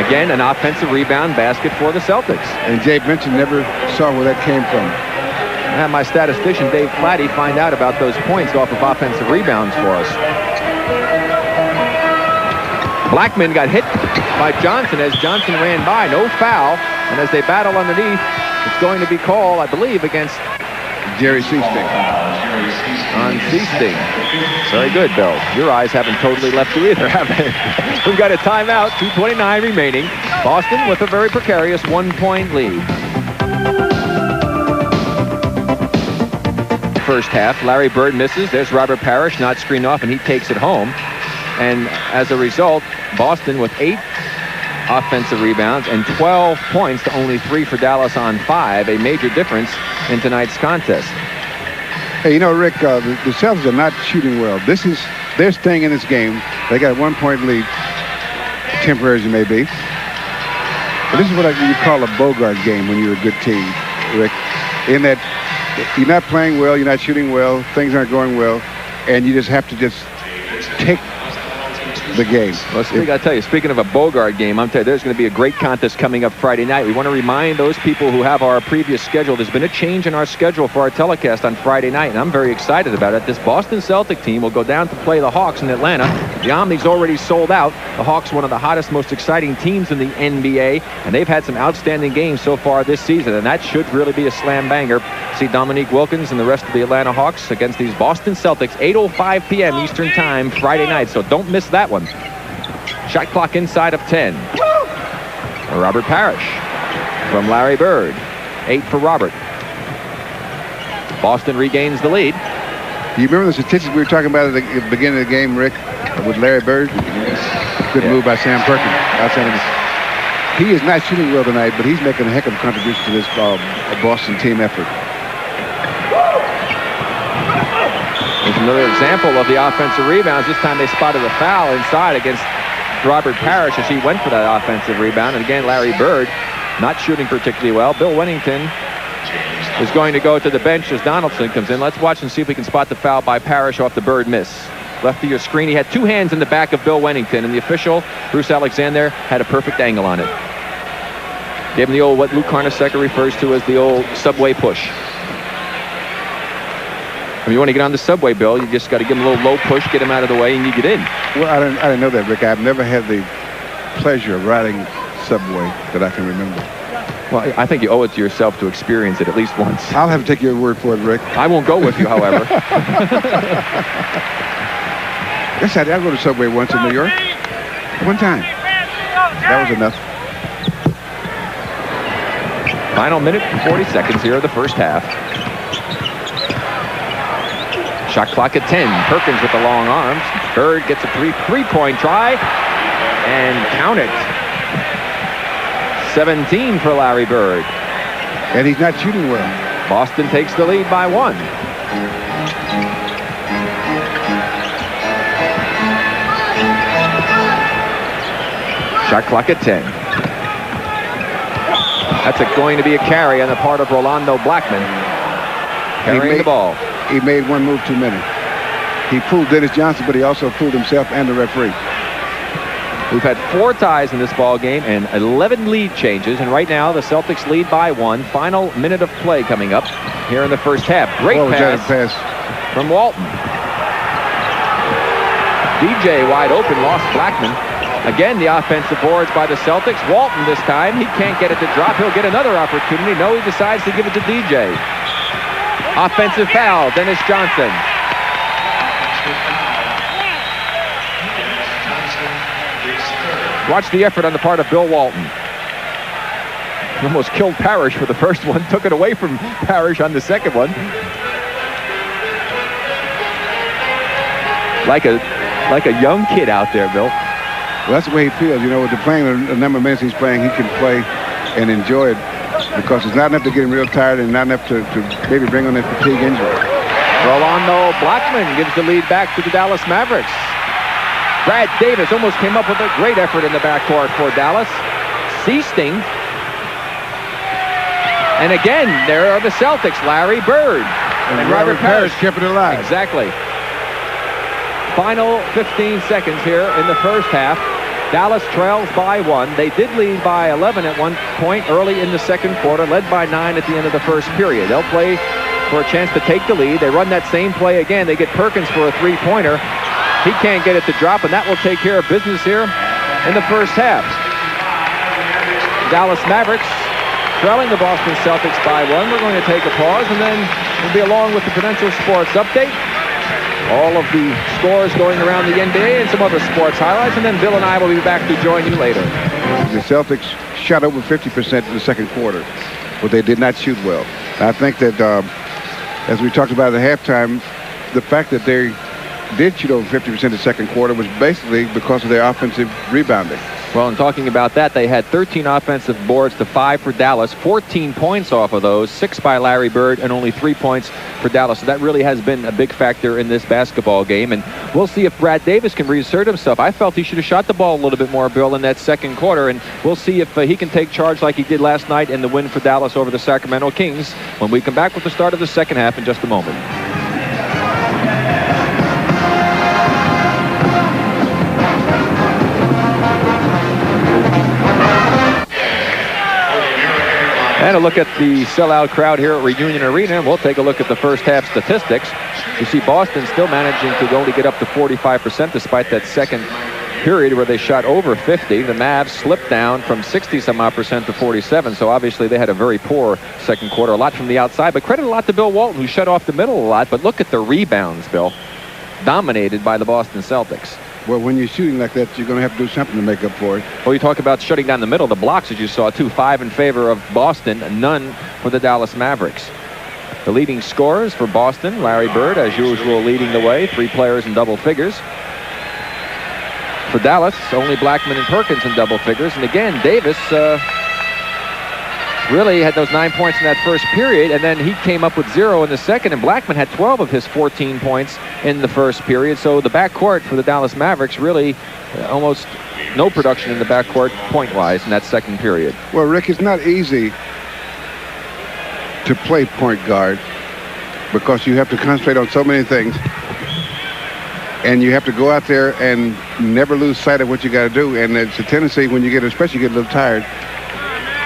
Again, an offensive rebound basket for the Celtics. And Jay Benson never saw where that came from. I had my statistician, Dave Flatty, find out about those points off of offensive rebounds for us. Blackman got hit by Johnson as Johnson ran by. No foul. And as they battle underneath, it's going to be called, I believe, against Jerry Sichting. On Sichting. Very good, Bill. Your eyes haven't totally left you either, have they? We've got a timeout, 2:29 remaining. Boston with a very precarious 1-point lead. First half, Larry Bird misses. There's Robert Parrish, not screened off, and he takes it home. And as a result, Boston with 8 offensive rebounds and 12 points to only 3 for Dallas on 5, a major difference in tonight's contest. Hey, you know, Rick, the Celtics are not shooting well. They're staying in this game. They got a 1-point lead, temporary as it may be. But this is what you call a Bogart game when you're a good team, Rick. In that you're not playing well, you're not shooting well, things aren't going well, and you just have to just take the game. Well, I tell you, speaking of a Bogart game, I'm telling you, there's going to be a great contest coming up Friday night. We want to remind those people who have our previous schedule, there's been a change in our schedule for our telecast on Friday night, and I'm very excited about it. This Boston Celtic team will go down to play the Hawks in Atlanta. The Omni's already sold out. The Hawks, one of the hottest, most exciting teams in the NBA, and they've had some outstanding games so far this season, and that should really be a slam banger. See Dominique Wilkins and the rest of the Atlanta Hawks against these Boston Celtics, 8:05 p.m. Eastern Time Friday night, so don't miss that one. Shot clock inside of 10. Robert Parrish from Larry Bird. 8 for Robert. Boston regains the lead. You remember the statistics we were talking about at the beginning of the game, Rick, with Larry Bird? Good move by Sam Perkins. Outstanding. He is not shooting well tonight, but he's making a heck of a contribution to this Boston team effort. There's another example of the offensive rebounds. This time they spotted a foul inside against Robert Parrish as he went for that offensive rebound. And again, Larry Bird not shooting particularly well. Bill Wennington is going to go to the bench as Donaldson comes in. Let's watch and see if we can spot the foul by Parrish off the Bird miss. Left of your screen, he had 2 hands in the back of Bill Wennington, and the official, Bruce Alexander, had a perfect angle on it. Gave him the old, what Luke Carnesecca refers to as the old subway push. If you want to get on the subway, Bill, you just got to give him a little low push, get him out of the way, and you get in. Well, I didn't know that, Rick. I've never had the pleasure of riding subway that I can remember. Well, I think you owe it to yourself to experience it at least once. I'll have to take your word for it, Rick. I won't go with you, however. Yes, I'll go to subway once in New York. One time. That was enough. Final minute and 40 seconds here of the first half. Shot clock at 10. Perkins with the long arms. Bird gets a three-point try. And count it. 17 for Larry Bird. And he's not shooting well. Boston takes the lead by 1. Shot clock at 10. That's going to be a carry on the part of Rolando Blackman. Carrying the ball. He made one move too many. He fooled Dennis Johnson, but he also fooled himself and the referee. We've had 4 ties in this ball game and 11 lead changes, and right now the Celtics lead by 1. Final minute of play coming up here in the first half. Great pass from Walton. DJ wide open, lost Blackman. Again, the offensive boards by the Celtics. Walton this time, he can't get it to drop. He'll get another opportunity. No, he decides to give it to DJ. Offensive foul, Dennis Johnson. Watch the effort on the part of Bill Walton. He almost killed Parrish for the first one, took it away from Parrish on the second one. Like a young kid out there, Bill. Well, that's the way he feels. You know, with playing the number of minutes he's playing, he can play and enjoy it because it's not enough to get him real tired and not enough to maybe bring on that fatigue injury. Rolando Blackman gives the lead back to the Dallas Mavericks. Brad Davis almost came up with a great effort in the backcourt for Dallas. Seasting. And again, there are the Celtics, Larry Bird and Robert Parrish kept it alive. Exactly. Final 15 seconds here in the first half. Dallas trails by 1. They did lead by 11 at one point early in the second quarter, led by 9 at the end of the first period. They'll play for a chance to take the lead. They run that same play again. They get Perkins for a three-pointer. He can't get it to drop, and that will take care of business here in the first half. Dallas Mavericks trailing the Boston Celtics by 1. We're going to take a pause, and then we'll be along with the Prudential Sports Update. All of the scores going around the NBA and some other sports highlights, and then Bill and I will be back to join you later. The Celtics shot over 50% in the second quarter, but they did not shoot well. I think that, as we talked about at halftime, the fact that they did shoot over 50% in the second quarter was basically because of their offensive rebounding. Well, in talking about that, they had 13 offensive boards to 5 for Dallas, 14 points off of those, 6 by Larry Bird, and only 3 points for Dallas. So that really has been a big factor in this basketball game. And we'll see if Brad Davis can reassert himself. I felt he should have shot the ball a little bit more, Bill, in that second quarter. And we'll see if he can take charge like he did last night in the win for Dallas over the Sacramento Kings when we come back with the start of the second half in just a moment. And a look at the sellout crowd here at Reunion Arena. We'll take a look at the first half statistics. You see Boston still managing to only get up to 45% despite that second period where they shot over 50. The Mavs slipped down from 60-some-odd% to 47, so obviously they had a very poor second quarter. A lot from the outside, but credit a lot to Bill Walton, who shut off the middle a lot. But look at the rebounds, Bill. Dominated by the Boston Celtics. Well, when you're shooting like that, you're going to have to do something to make up for it. Well, you talk about shutting down the middle. The blocks, as you saw, too. 5 in favor of Boston, none for the Dallas Mavericks. The leading scorers for Boston, Larry Bird, as usual, leading the way. 3 players in double figures. For Dallas, only Blackman and Perkins in double figures. And again, Davis really had those 9 points in that first period, and then he came up with 0 in the second, and Blackman had 12 of his 14 points in the first period. So the backcourt for the Dallas Mavericks really almost no production in the backcourt point-wise in that second period. Well, Rick, it's not easy to play point guard because you have to concentrate on so many things, and you have to go out there and never lose sight of what you got to do. And it's a tendency when you get, especially get a little tired,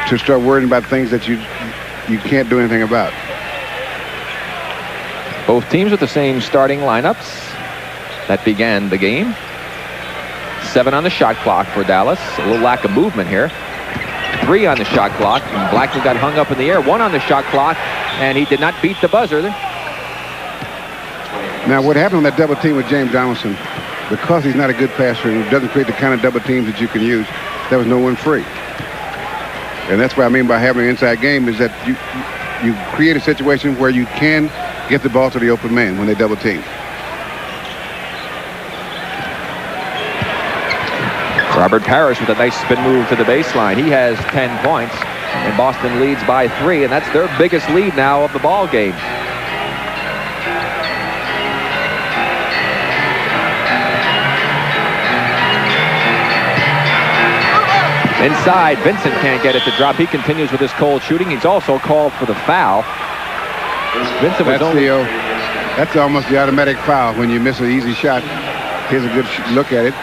to start worrying about things that you can't do anything about. Both teams with the same starting lineups that began the game. 7 on the shot clock for Dallas. A little lack of movement here. 3 on the shot clock, and Blackman got hung up in the air. 1 on the shot clock, and he did not beat the buzzer. Now, what happened on that double team with James Donaldson, because he's not a good passer and doesn't create the kind of double teams that you can use, there was no one free. And that's what I mean by having an inside game, is that you create a situation where you can get the ball to the open man when they double team. Robert Parrish with a nice spin move to the baseline. He has 10 points, and Boston leads by 3, and that's their biggest lead now of the ball game. Inside, Vincent can't get it to drop. He continues with his cold shooting. He's also called for the foul. Vincent was that's almost the automatic foul when you miss an easy shot. Here's a good look at it.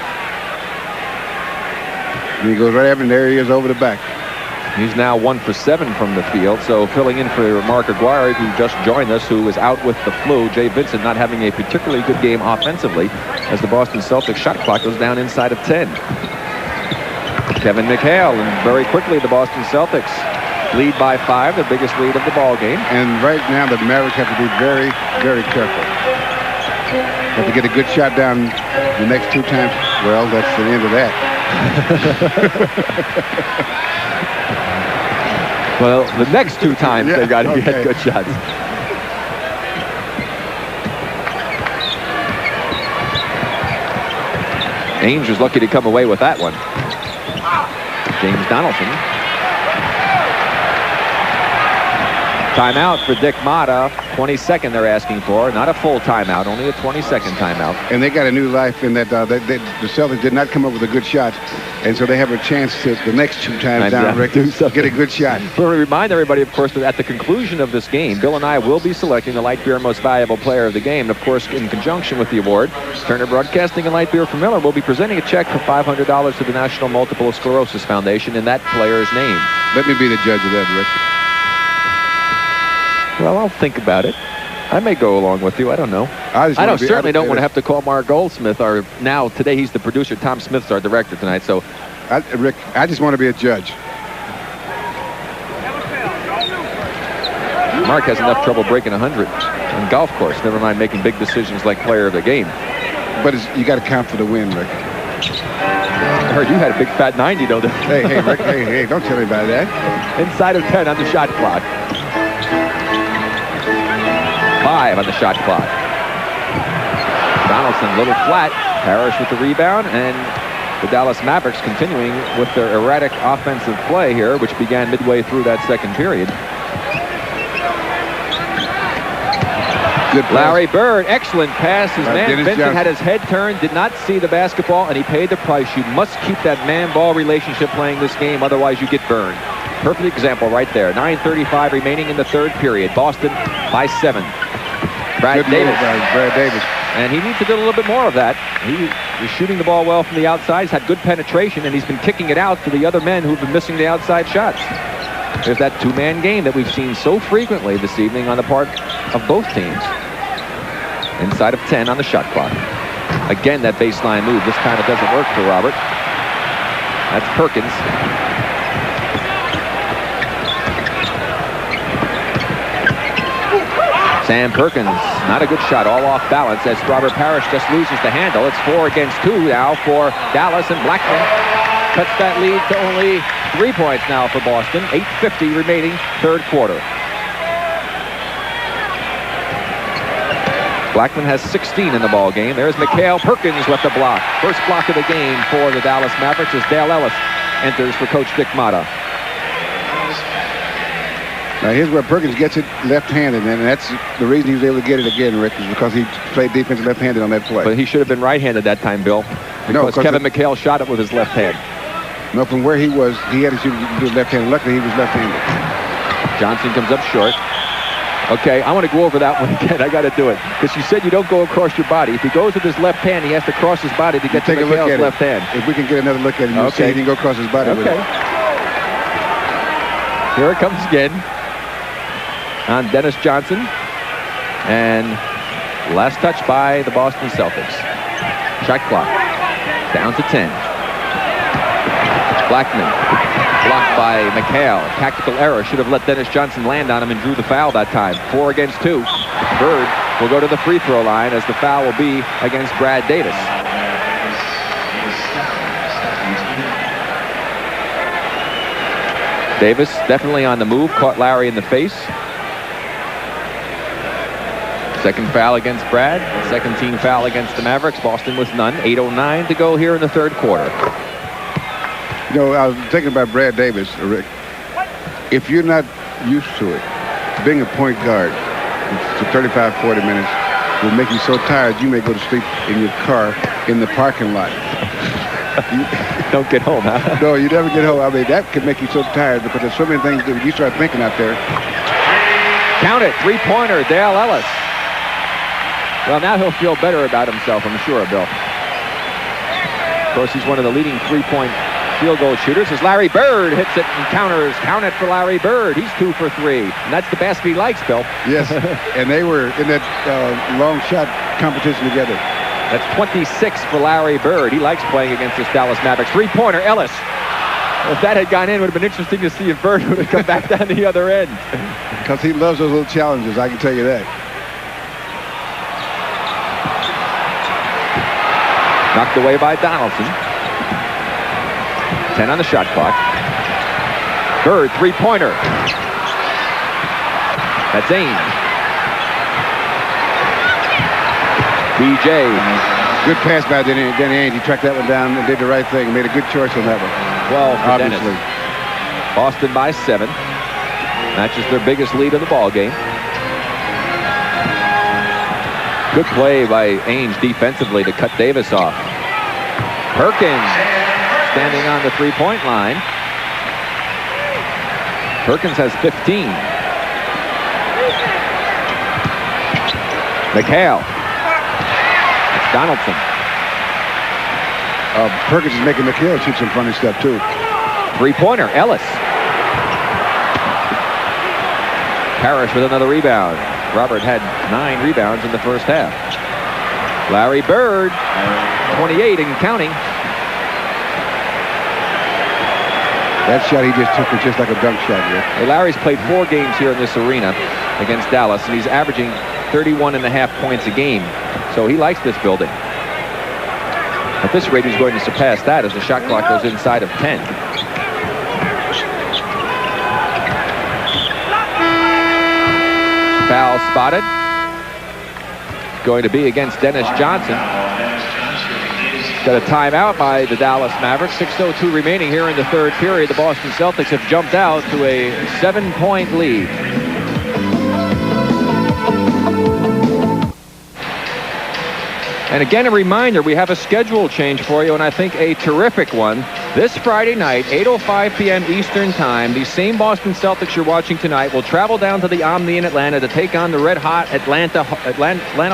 And he goes right up, and there he is over the back. He's now 1 for 7 from the field. So filling in for Mark Aguirre, who just joined us, who is out with the flu. Jay Vincent not having a particularly good game offensively as the Boston Celtics shot clock goes down inside of 10. Kevin McHale, and very quickly the Boston Celtics lead by 5, the biggest lead of the ball game. And right now the Mavericks have to be very, very careful. Have to get a good shot down the next 2 times. Well, that's the end of that. Well, the next 2 times they've got to get good shots. Ainge was lucky to come away with that one. James Donaldson. Timeout for Dick Motta. 22nd they're asking for. Not a full timeout, only a 22nd timeout. And they got a new life in that the Celtics did not come up with a good shot. And so they have a chance to, the next 2 times down, Rick, get a good shot. We'll remind everybody, of course, that at the conclusion of this game, Bill and I will be selecting the Light Beer Most Valuable Player of the Game. And, of course, in conjunction with the award, Turner Broadcasting and Light Beer from Miller will be presenting a check for $500 to the National Multiple Sclerosis Foundation in that player's name. Let me be the judge of that, Rick. Well, I'll think about it. I may go along with you. I don't know. I certainly don't want to have to call Mark Goldsmith. Today he's the producer. Tom Smith's our director tonight. So, Rick, I just want to be a judge. Mark has enough trouble breaking 100 on golf course. Never mind making big decisions like player of the game. But you got to count for the win, Rick. I heard you had a big fat 90, don't you? Hey, Rick. hey, don't tell me about that. Inside of 10 on the shot clock. 5 on the shot clock. Donaldson a little flat. Parrish with the rebound, and the Dallas Mavericks continuing with their erratic offensive play here, which began midway through that second period. Larry Bird, excellent pass. His man Vincent had his head turned, did not see the basketball, and he paid the price. You must keep that man-ball relationship playing this game, otherwise you get burned. Perfect example right there. 9:35 remaining in the third period. Boston by 7. Brad Davis. And he needs to do a little bit more of that. He is shooting the ball well from the outside. He's had good penetration, and he's been kicking it out to the other men who've been missing the outside shots. There's that 2-man game that we've seen so frequently this evening on the part of both teams. Inside of 10 on the shot clock. Again, that baseline move. This time it doesn't work for Robert. That's Perkins. Sam Perkins, not a good shot, all off balance as Robert Parrish just loses the handle. It's 4 against 2 now for Dallas, and Blackman cuts that lead to only 3 points now for Boston. 8:50 remaining, third quarter. Blackman has 16 in the ball game. There's Mikhail Perkins with the block. First block of the game for the Dallas Mavericks as Dale Ellis enters for Coach Dick Motta. Now here's where Perkins gets it left-handed, and that's the reason he was able to get it again, Rick, is because he played defense left-handed on that play. But he should have been right-handed that time, Bill, because Kevin McHale shot it with his left hand. No, from where he was, he had to shoot with left-handed. Luckily, he was left-handed. Johnson comes up short. Okay, I want to go over that one again. I got to do it. Because you said you don't go across your body. If he goes with his left hand, he has to cross his body to get to McHale's left hand. If we can get another look at it, you'll see he didn't go across his body with it. Here it comes again on Dennis Johnson. And last touch by the Boston Celtics. Shot clock down to 10. Blackman blocked by McHale. Tactical error. Should have let Dennis Johnson land on him and drew the foul that time. 4 against 2. Bird will go to the free throw line as the foul will be against Brad Davis. Davis definitely on the move. Caught Larry in the face. Second foul against Brad. Second team foul against the Mavericks. Boston with none. 8:09 to go here in the third quarter. You know, I was thinking about Brad Davis, Rick. If you're not used to it, being a point guard for 35, 40 minutes will make you so tired you may go to sleep in your car in the parking lot. Don't get home, huh? No, you never get home. I mean, that could make you so tired because there's so many things that you start thinking out there. Count it. Three-pointer, Dale Ellis. Well, now he'll feel better about himself, I'm sure, Bill. Of course, he's one of the leading three-point field goal shooters as Larry Bird hits it and counters. Count it for Larry Bird. He's 2 for 3. And that's the basket he likes, Bill. Yes, and they were in that long shot competition together. That's 26 for Larry Bird. He likes playing against this Dallas Mavericks. Three-pointer, Ellis. If that had gone in, it would have been interesting to see if Bird would have come back down the other end. Because he loves those little challenges, I can tell you that. Knocked away by Donaldson. 10 on the shot clock. Bird, three-pointer. That's Ainge. BJ. Good pass by Danny Ainge. He tracked that one down and did the right thing. Made a good choice on that one. 12 for obviously. Dennis. Boston by 7. Matches their biggest lead of the ball game. Good play by Ainge defensively to cut Davis off. Perkins standing on the three-point line. Perkins has 15. McHale. It's Donaldson. Perkins is making McHale shoot some funny stuff, too. Three-pointer, Ellis. Parrish with another rebound. Robert had 9 rebounds in the first half. Larry Bird, 28 and counting. That shot he just took was just like a dunk shot, Rick. Hey, Larry's played 4 games here in this arena against Dallas, and he's averaging 31.5 points a game. So he likes this building. At this rate, he's going to surpass that as the shot clock goes inside of 10. Foul spotted. Going to be against Dennis Johnson. Got a timeout by the Dallas Mavericks. 6:02 remaining here in the third period. The Boston Celtics have jumped out to a 7-point lead. And again, a reminder, we have a schedule change for you, and I think a terrific one. This Friday night, 8:05 p.m. Eastern Time, the same Boston Celtics you're watching tonight will travel down to the Omni in Atlanta to take on the red-hot Atlanta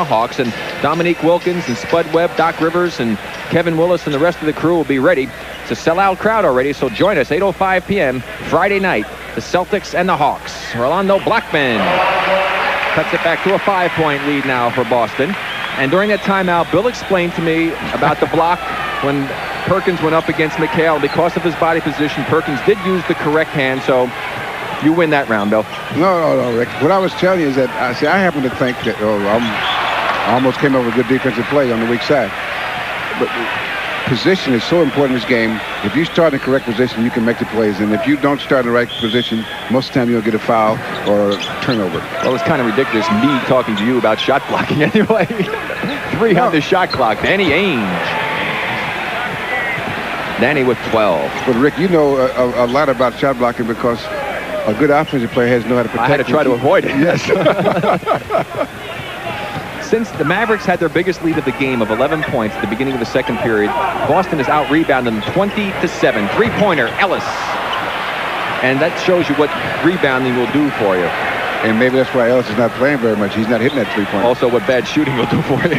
Hawks. And Dominique Wilkins and Spud Webb, Doc Rivers, and Kevin Willis and the rest of the crew will be ready. It's a sellout crowd already, so join us 8:05 p.m. Friday night, the Celtics and the Hawks. Rolando Blackman cuts it back to a 5-point lead now for Boston. And during that timeout, Bill explained to me about the block when Perkins went up against McHale. Because of his body position, Perkins did use the correct hand, so you win that round, Bill. No, Rick. What I was telling you is that, I happen to think that, I almost came up with a good defensive play on the weak side. But position is so important in this game. If you start in the correct position, you can make the plays. And if you don't start in the right position, most of the time you'll get a foul or a turnover. Well, it's kind of ridiculous me talking to you about shot blocking anyway. 3 on the shot clock. Danny Ainge. Danny with 12. But, Rick, you know a lot about shot blocking because a good offensive player has to know how to protect. I had to try to avoid it. Yes. Since the Mavericks had their biggest lead of the game of 11 points at the beginning of the second period, Boston has out-rebounded them 20-7. Three-pointer, Ellis. And that shows you what rebounding will do for you. And maybe that's why Ellis is not playing very much. He's not hitting that three-pointer. Also what bad shooting will do for you.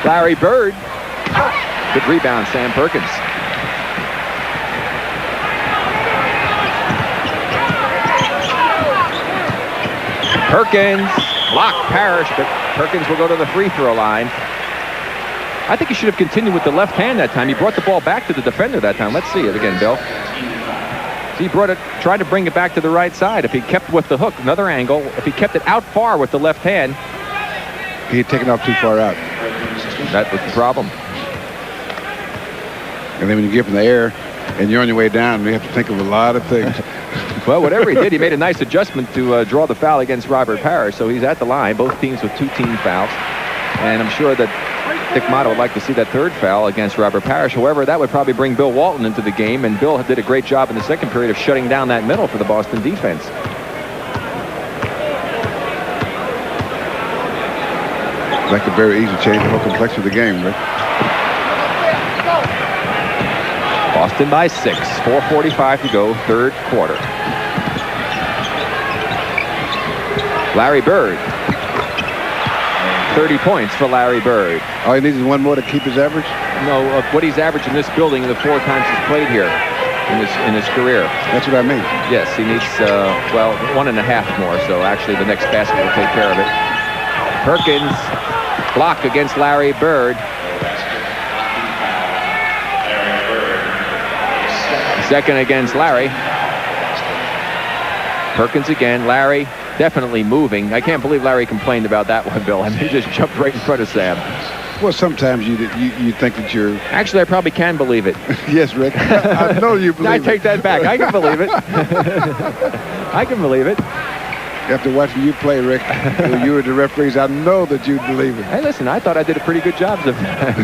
Larry Bird. Good rebound, Sam Perkins. Perkins. Block Parrish, but Perkins will go to the free throw line. I think he should have continued with the left hand that time. He brought the ball back to the defender that time. Let's see it again, Bill. He tried to bring it back to the right side. If he kept with the hook, another angle, if he kept it out far with the left hand. He had taken off too far out. That was the problem. And then when you get from the air and you're on your way down, you have to think of a lot of things. Well, whatever he did, he made a nice adjustment to draw the foul against Robert Parrish. So he's at the line, both teams with 2 team fouls. And I'm sure that Dick Motta would like to see that 3rd foul against Robert Parrish. However, that would probably bring Bill Walton into the game. And Bill did a great job in the second period of shutting down that middle for the Boston defense. That could very easily change the whole complexion of the game, Rick. Boston by 6. 4:45 to go, 3rd quarter. Larry Bird. 30 points for Larry Bird. All he needs is one more to keep his average? No, what he's averaged in this building in the 4 times he's played here in his career. That's what I mean. Yes, he needs, 1.5 more, so actually the next basket will take care of it. Perkins, block against Larry Bird. Second against Larry. Perkins again. Larry definitely moving. I can't believe Larry complained about that one, Bill. I mean, he just jumped right in front of Sam. Well, sometimes you think that you're... Actually, I probably can believe it. Yes, Rick. I know you believe it. I take that back. I can believe it. I can believe it. After watching you play, Rick, you were the referees, I know that you believe it. Hey, listen, I thought I did a pretty good job of that.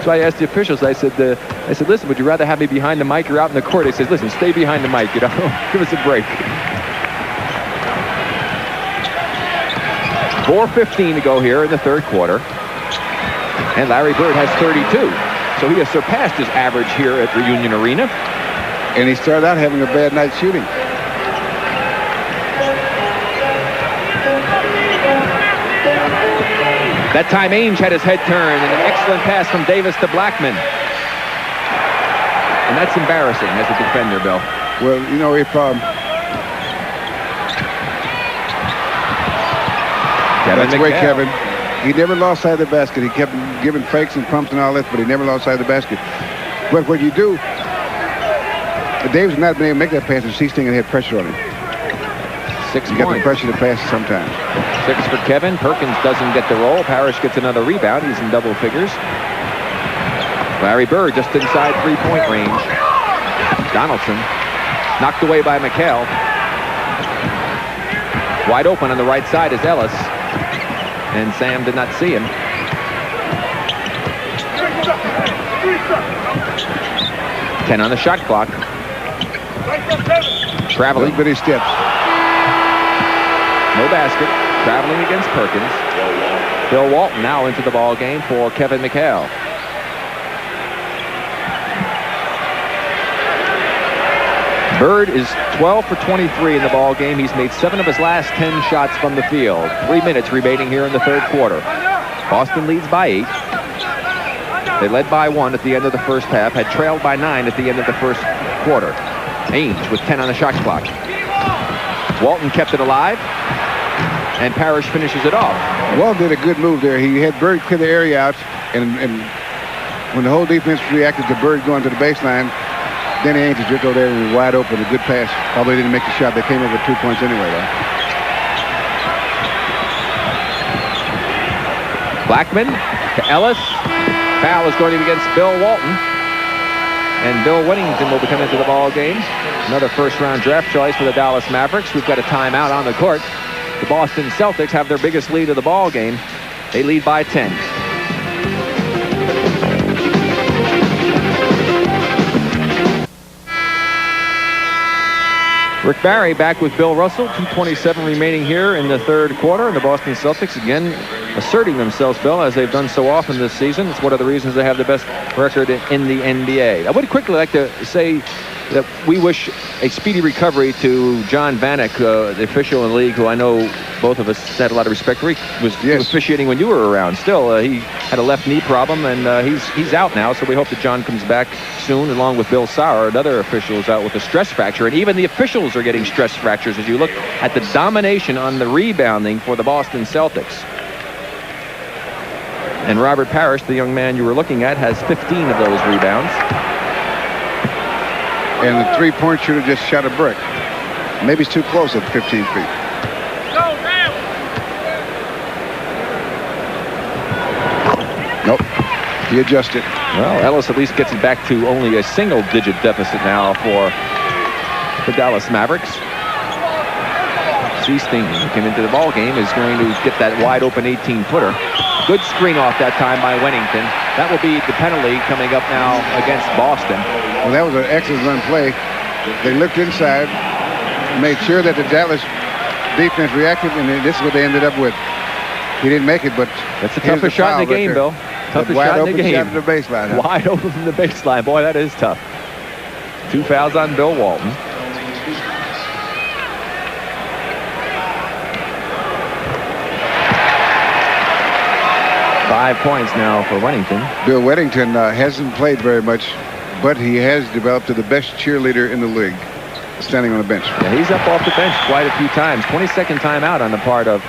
So I asked the officials, I said, I said, listen, would you rather have me behind the mic or out in the court? He says, listen, stay behind the mic, you know. Give us a break. 4:15 to go here in the third quarter. And Larry Bird has 32. So he has surpassed his average here at Reunion Arena. And he started out having a bad night shooting. That time Ainge had his head turned and an excellent pass from Davis to Blackman. And that's embarrassing as a defender, Bill. Well, you know, if that's the way Kevin, he never lost sight of the basket. He kept giving fakes and pumps and all that, but he never lost sight of the basket. But what you do, Davis has not been able to make that pass, and C-Sting had pressure on him. 6 You got the points. pressure to pass sometimes. 6 for Kevin. Perkins doesn't get the roll. Parrish gets another rebound. He's in double figures. Larry Bird just inside three-point range. Donaldson knocked away by McHale. Wide open on the right side is Ellis. And Sam did not see him. Ten on the shot clock. Traveling. Little bitty steps. No basket. Traveling against Perkins. Bill Walton now into the ball game for Kevin McHale. Bird is 12 for 23 in the ball game. He's made 7 of his last 10 shots from the field. 3 minutes remaining here in the third quarter. Boston leads by 8. They led by 1 at the end of the first half, had trailed by 9 at the end of the first quarter. Ainge with 10 on the shot clock. Walton kept it alive, and Parrish finishes it off. Walton did a good move there. He had Bird clear the area out, and when the whole defense reacted to Bird going to the baseline, Danny Ainge just go there and was wide open. A good pass. Although he didn't make the shot, they came up with 2 points anyway, though. Blackman to Ellis. Foul is going to be against Bill Walton. And Bill Whittington will be coming into the ball game. Another first-round draft choice for the Dallas Mavericks. We've got a timeout on the court. The Boston Celtics have their biggest lead of the ball game. They lead by 10. Rick Barry back with Bill Russell. 2:27 remaining here in the third quarter. And the Boston Celtics again asserting themselves, Bill, as they've done so often this season. It's one of the reasons they have the best record in the NBA. I would quickly like to say that we wish a speedy recovery to John Vanek, the official in the league, who I know both of us had a lot of respect for. He was officiating when you were around. Still, he had a left knee problem, and he's out now, so we hope that John comes back soon, along with Bill Sauer. Another official is out with a stress fracture, and even the officials are getting stress fractures as you look at the domination on the rebounding for the Boston Celtics. And Robert Parrish, the young man you were looking at, has 15 of those rebounds. And the three-point shooter just shot a brick. Maybe it's too close at 15 feet. Nope. He adjusted. Well, Ellis at least gets it back to only a single-digit deficit now for the Dallas Mavericks. C-Sting, who came into the ball game, is going to get that wide-open 18-footer. Good screen off that time by Whittington. That will be the penalty coming up now against Boston. Well, that was an excellent run play. They looked inside, made sure that the Dallas defense reacted, and this is what they ended up with. He didn't make it, but that's the toughest shot in the game, Bill. Toughest shot in the game. Shot to the baseline, huh? Wide open from the baseline. Boy, that is tough. 2 fouls on Bill Walton. Five points now for Whittington. Bill Whittington hasn't played very much, but he has developed to the best cheerleader in the league, standing on the bench. Yeah, he's up off the bench quite a few times. 22nd timeout on the part of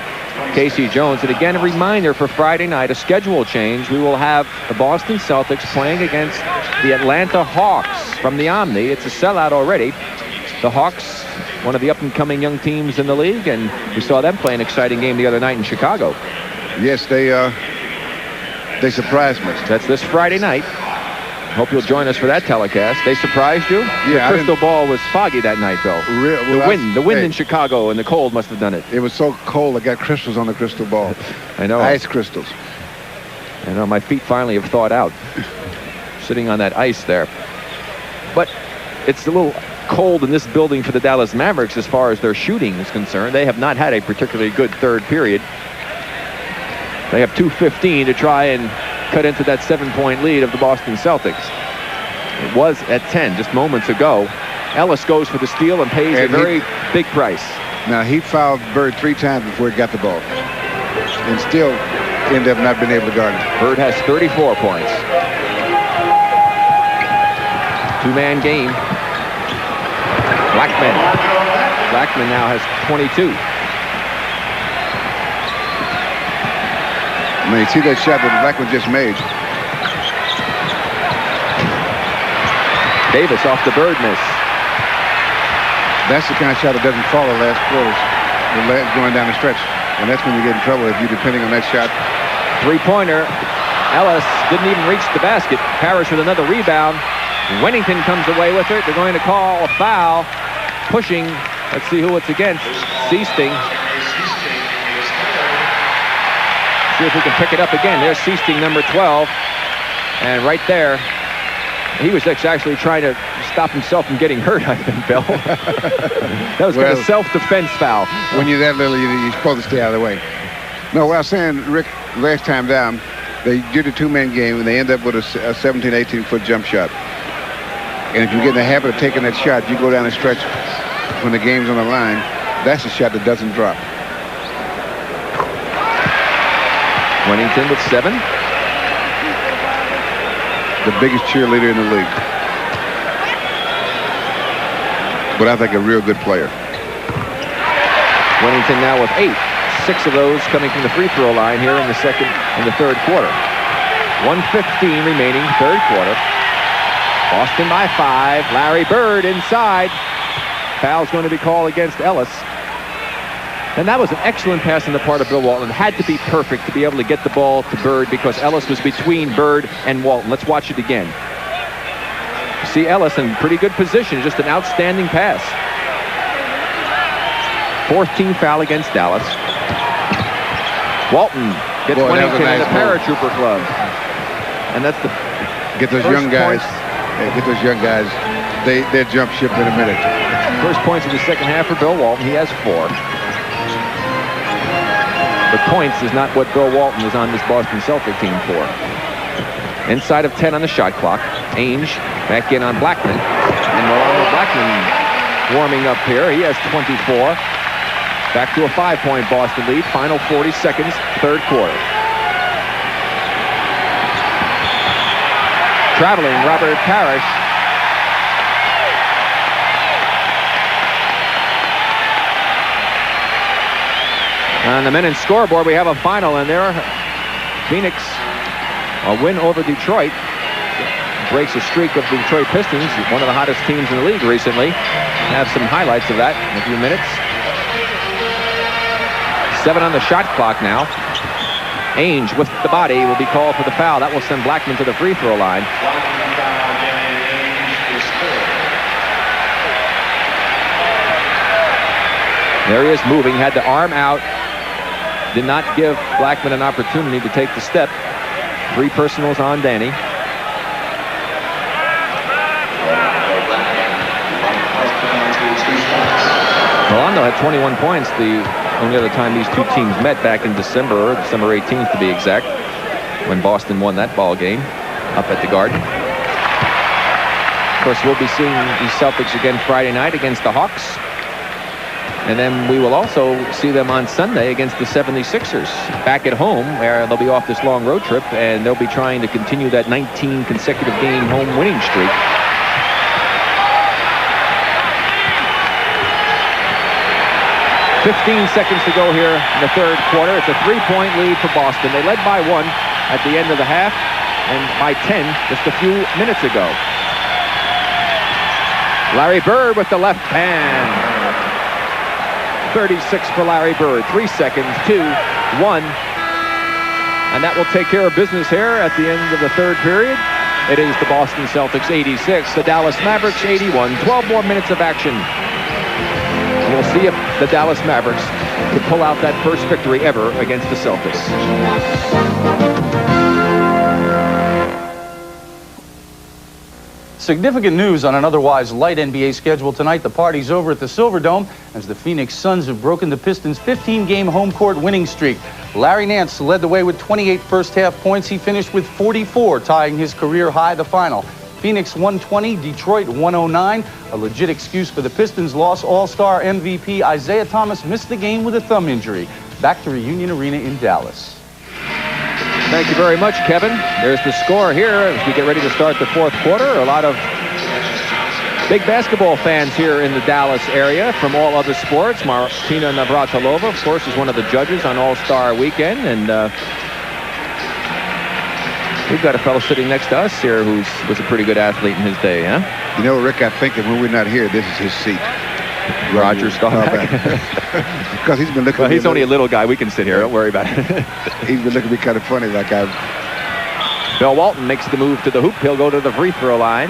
Casey Jones. And again, a reminder for Friday night, a schedule change. We will have the Boston Celtics playing against the Atlanta Hawks from the Omni. It's a sellout already. The Hawks, one of the up-and-coming young teams in the league, and we saw them play an exciting game the other night in Chicago. Yes, they surprised me. That's this Friday night. Hope you'll join us for that telecast. They surprised you? Yeah. The crystal ball was foggy that night, Bill. The wind in Chicago and the cold must have done it. It was so cold, I got crystals on the crystal ball. I know. Ice crystals. I know. My feet finally have thawed out. sitting on that ice there. But it's a little cold in this building for the Dallas Mavericks as far as their shooting is concerned. They have not had a particularly good third period. They have 2:15 to try and cut into that 7-point lead of the Boston Celtics. It was at 10 just moments ago. Ellis goes for the steal and pays a very big price. Now, he fouled Bird 3 times before he got the ball, and still ended up not being able to guard him. Bird has 34 points. Two-man game. Blackman now has 22. I mean, you see that shot that Blackman just made. Davis off the Bird miss. That's the kind of shot that doesn't fall the last quarters, going down the stretch. And that's when you get in trouble if you're depending on that shot. Three-pointer. Ellis didn't even reach the basket. Parrish with another rebound. Wennington comes away with it. They're going to call a foul. Pushing. Let's see who it's against. Seasting. See if we can pick it up again. There's Seasting, number 12. And right there, he was actually trying to stop himself from getting hurt, I think, Bill. That was kind of a self-defense foul. When you're that little, you're supposed to stay out of the way. No, what I was saying, Rick, last time down, they did a two-man game, and they end up with a 17, 18-foot jump shot. And if you get in the habit of taking that shot, you go down the stretch when the game's on the line, that's a shot that doesn't drop. Wennington with 7. The biggest cheerleader in the league. But I think a real good player. Wennington now with 8. 6 of those coming from the free throw line here in the third quarter. 1:15 remaining, third quarter. Boston by 5. Larry Bird inside. Foul's going to be called against Ellis. And that was an excellent pass on the part of Bill Walton. It had to be perfect to be able to get the ball to Bird because Ellis was between Bird and Walton. Let's watch it again. See Ellis in pretty good position. Just an outstanding pass. 4th team foul against Dallas. Walton gets Wennington in the paratrooper club. And that's the get those young guys. Get those young guys. They'll jump ship in a minute. First points in the second half for Bill Walton. He has 4. But points is not what Bill Walton was on this Boston Celtic team for. Inside of 10 on the shot clock. Ainge back in on Blackman. And Rolando Blackman warming up here. He has 24. Back to a 5-point Boston lead. Final 40 seconds, third quarter. Traveling, Robert Parrish. On the men's scoreboard, we have a final in there. Phoenix, a win over Detroit. Breaks a streak of the Detroit Pistons, one of the hottest teams in the league recently. Have some highlights of that in a few minutes. 7 on the shot clock now. Ainge with the body will be called for the foul. That will send Blackman to the free throw line. There he is moving, had the arm out. Did not give Blackman an opportunity to take the step. 3 personals on Danny. Rolando had 21 points the only other time these two teams met back in December 18th to be exact, when Boston won that ball game up at the Garden. Of course, we'll be seeing the Celtics again Friday night against the Hawks. And then we will also see them on Sunday against the 76ers back at home, where they'll be off this long road trip, and they'll be trying to continue that 19 consecutive game home winning streak. "15 seconds to go here in the third quarter. It's a 3-point lead for Boston. They led by 1 at the end of the half and by 10 just a few minutes ago. Larry Bird with the left hand. 36 for Larry Bird. 3 seconds, 2, 1. And that will take care of business here at the end of the third period. It is the Boston Celtics 86, the Dallas Mavericks 81. 12 more minutes of action. And we'll see if the Dallas Mavericks can pull out that first victory ever against the Celtics. Significant news on an otherwise light NBA schedule tonight. The party's over at the Silverdome as the Phoenix Suns have broken the Pistons' 15-game home court winning streak. Larry Nance led the way with 28 first-half points. He finished with 44, tying his career high. The final, Phoenix 120, Detroit 109. A legit excuse for the Pistons' loss. All-Star MVP Isaiah Thomas missed the game with a thumb injury. Back to Reunion Arena in Dallas. Thank you very much, Kevin. There's the score here as we get ready to start the fourth quarter. A lot of big basketball fans here in the Dallas area from all other sports. Martina Navratilova, of course, is one of the judges on All-Star Weekend. And we've got a fellow sitting next to us here who was a pretty good athlete in his day, huh? You know, Rick, I think that when we're not here, this is his seat. Roger Staubach. Because he's been looking Well, he's only a little guy. We can sit here. Don't worry about it. He's been looking at me kind of funny, like I... Bill Walton makes the move to the hoop. He'll go to the free throw line.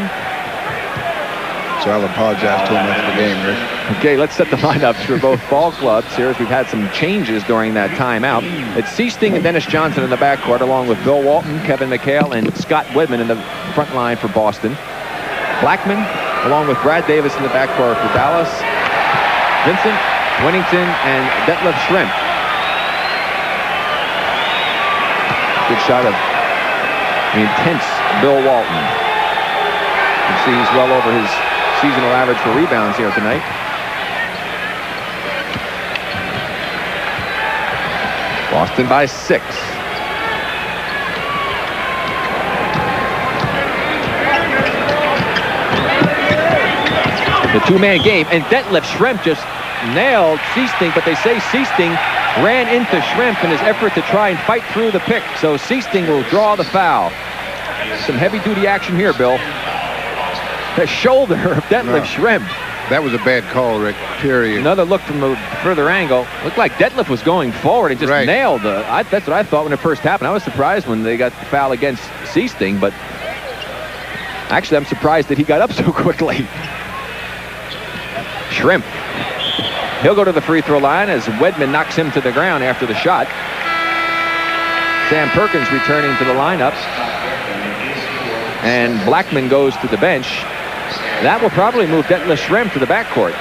So I'll apologize to him after the game, Rick. Okay, let's set the lineups for both ball clubs here as we've had some changes during that timeout. It's Seasting and Dennis Johnson in the backcourt, along with Bill Walton, Kevin McHale, and Scott Wedman in the front line for Boston. Blackman, along with Brad Davis in the backcourt for Dallas. Vincent, Wennington, and Detlef Schrempf. Good shot of the intense Bill Walton. You see he's well over his seasonal average for rebounds here tonight. Boston by 6. The two-man game, and Detlef Schrempf just nailed Seasting, but they say Seasting ran into Schrempf in his effort to try and fight through the pick. So Seasting will draw the foul. Some heavy-duty action here, Bill. The shoulder of Detlef Schrempf. That was a bad call, Rick, period. Another look from a further angle. Looked like Detlef was going forward and just nailed the... that's what I thought when it first happened. I was surprised when they got the foul against Seasting, but actually I'm surprised that he got up so quickly. Schrempf. He'll go to the free throw line as Wedman knocks him to the ground after the shot. Sam Perkins returning to the lineup. And Blackman goes to the bench. That will probably move Detlef Schrempf to the backcourt.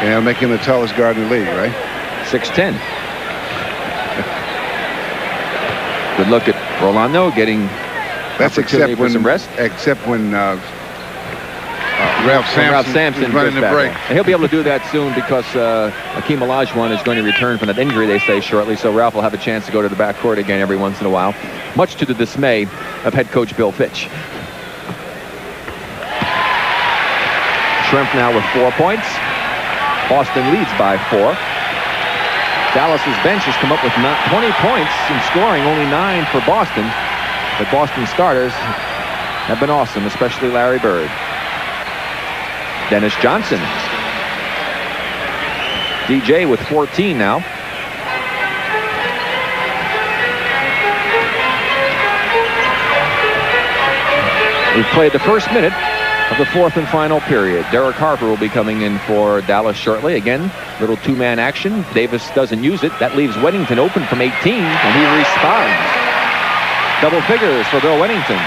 And it'll make him the tallest guard in the league, right? 6'10". Good look at Rolando getting except when some rest. Except when Ralph Sampson is running the break. And he'll be able to do that soon because Akeem Olajuwon is going to return from that injury, they say, shortly. So Ralph will have a chance to go to the backcourt again every once in a while, much to the dismay of head coach Bill Fitch. Schrempf now with 4 points. Boston leads by 4. Dallas's bench has come up with 20 points in scoring, only 9 for Boston. But Boston starters have been awesome, especially Larry Bird. Dennis Johnson. DJ with 14 now. We've played the first minute of the fourth and final period. Derek Harper will be coming in for Dallas shortly. Again, little two-man action. Davis doesn't use it. That leaves Wennington open from 18, and he responds. Double figures for Bill Wennington.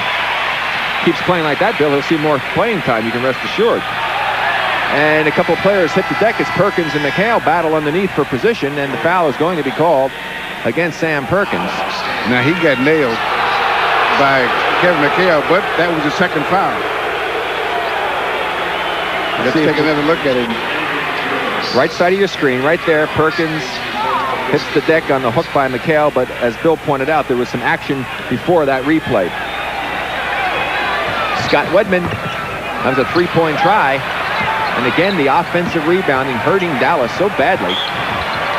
Keeps playing like that, Bill. He'll see more playing time, you can rest assured. And a couple of players hit the deck as Perkins and McHale battle underneath for position, and the foul is going to be called against Sam Perkins. Now, he got nailed by Kevin McHale, but that was the second foul. Let's take another look at it. Right side of your screen, right there, Perkins hits the deck on the hook by McHale, but as Bill pointed out, there was some action before that replay. Scott Wedman, that was a three-point try. And again, the offensive rebounding hurting Dallas so badly.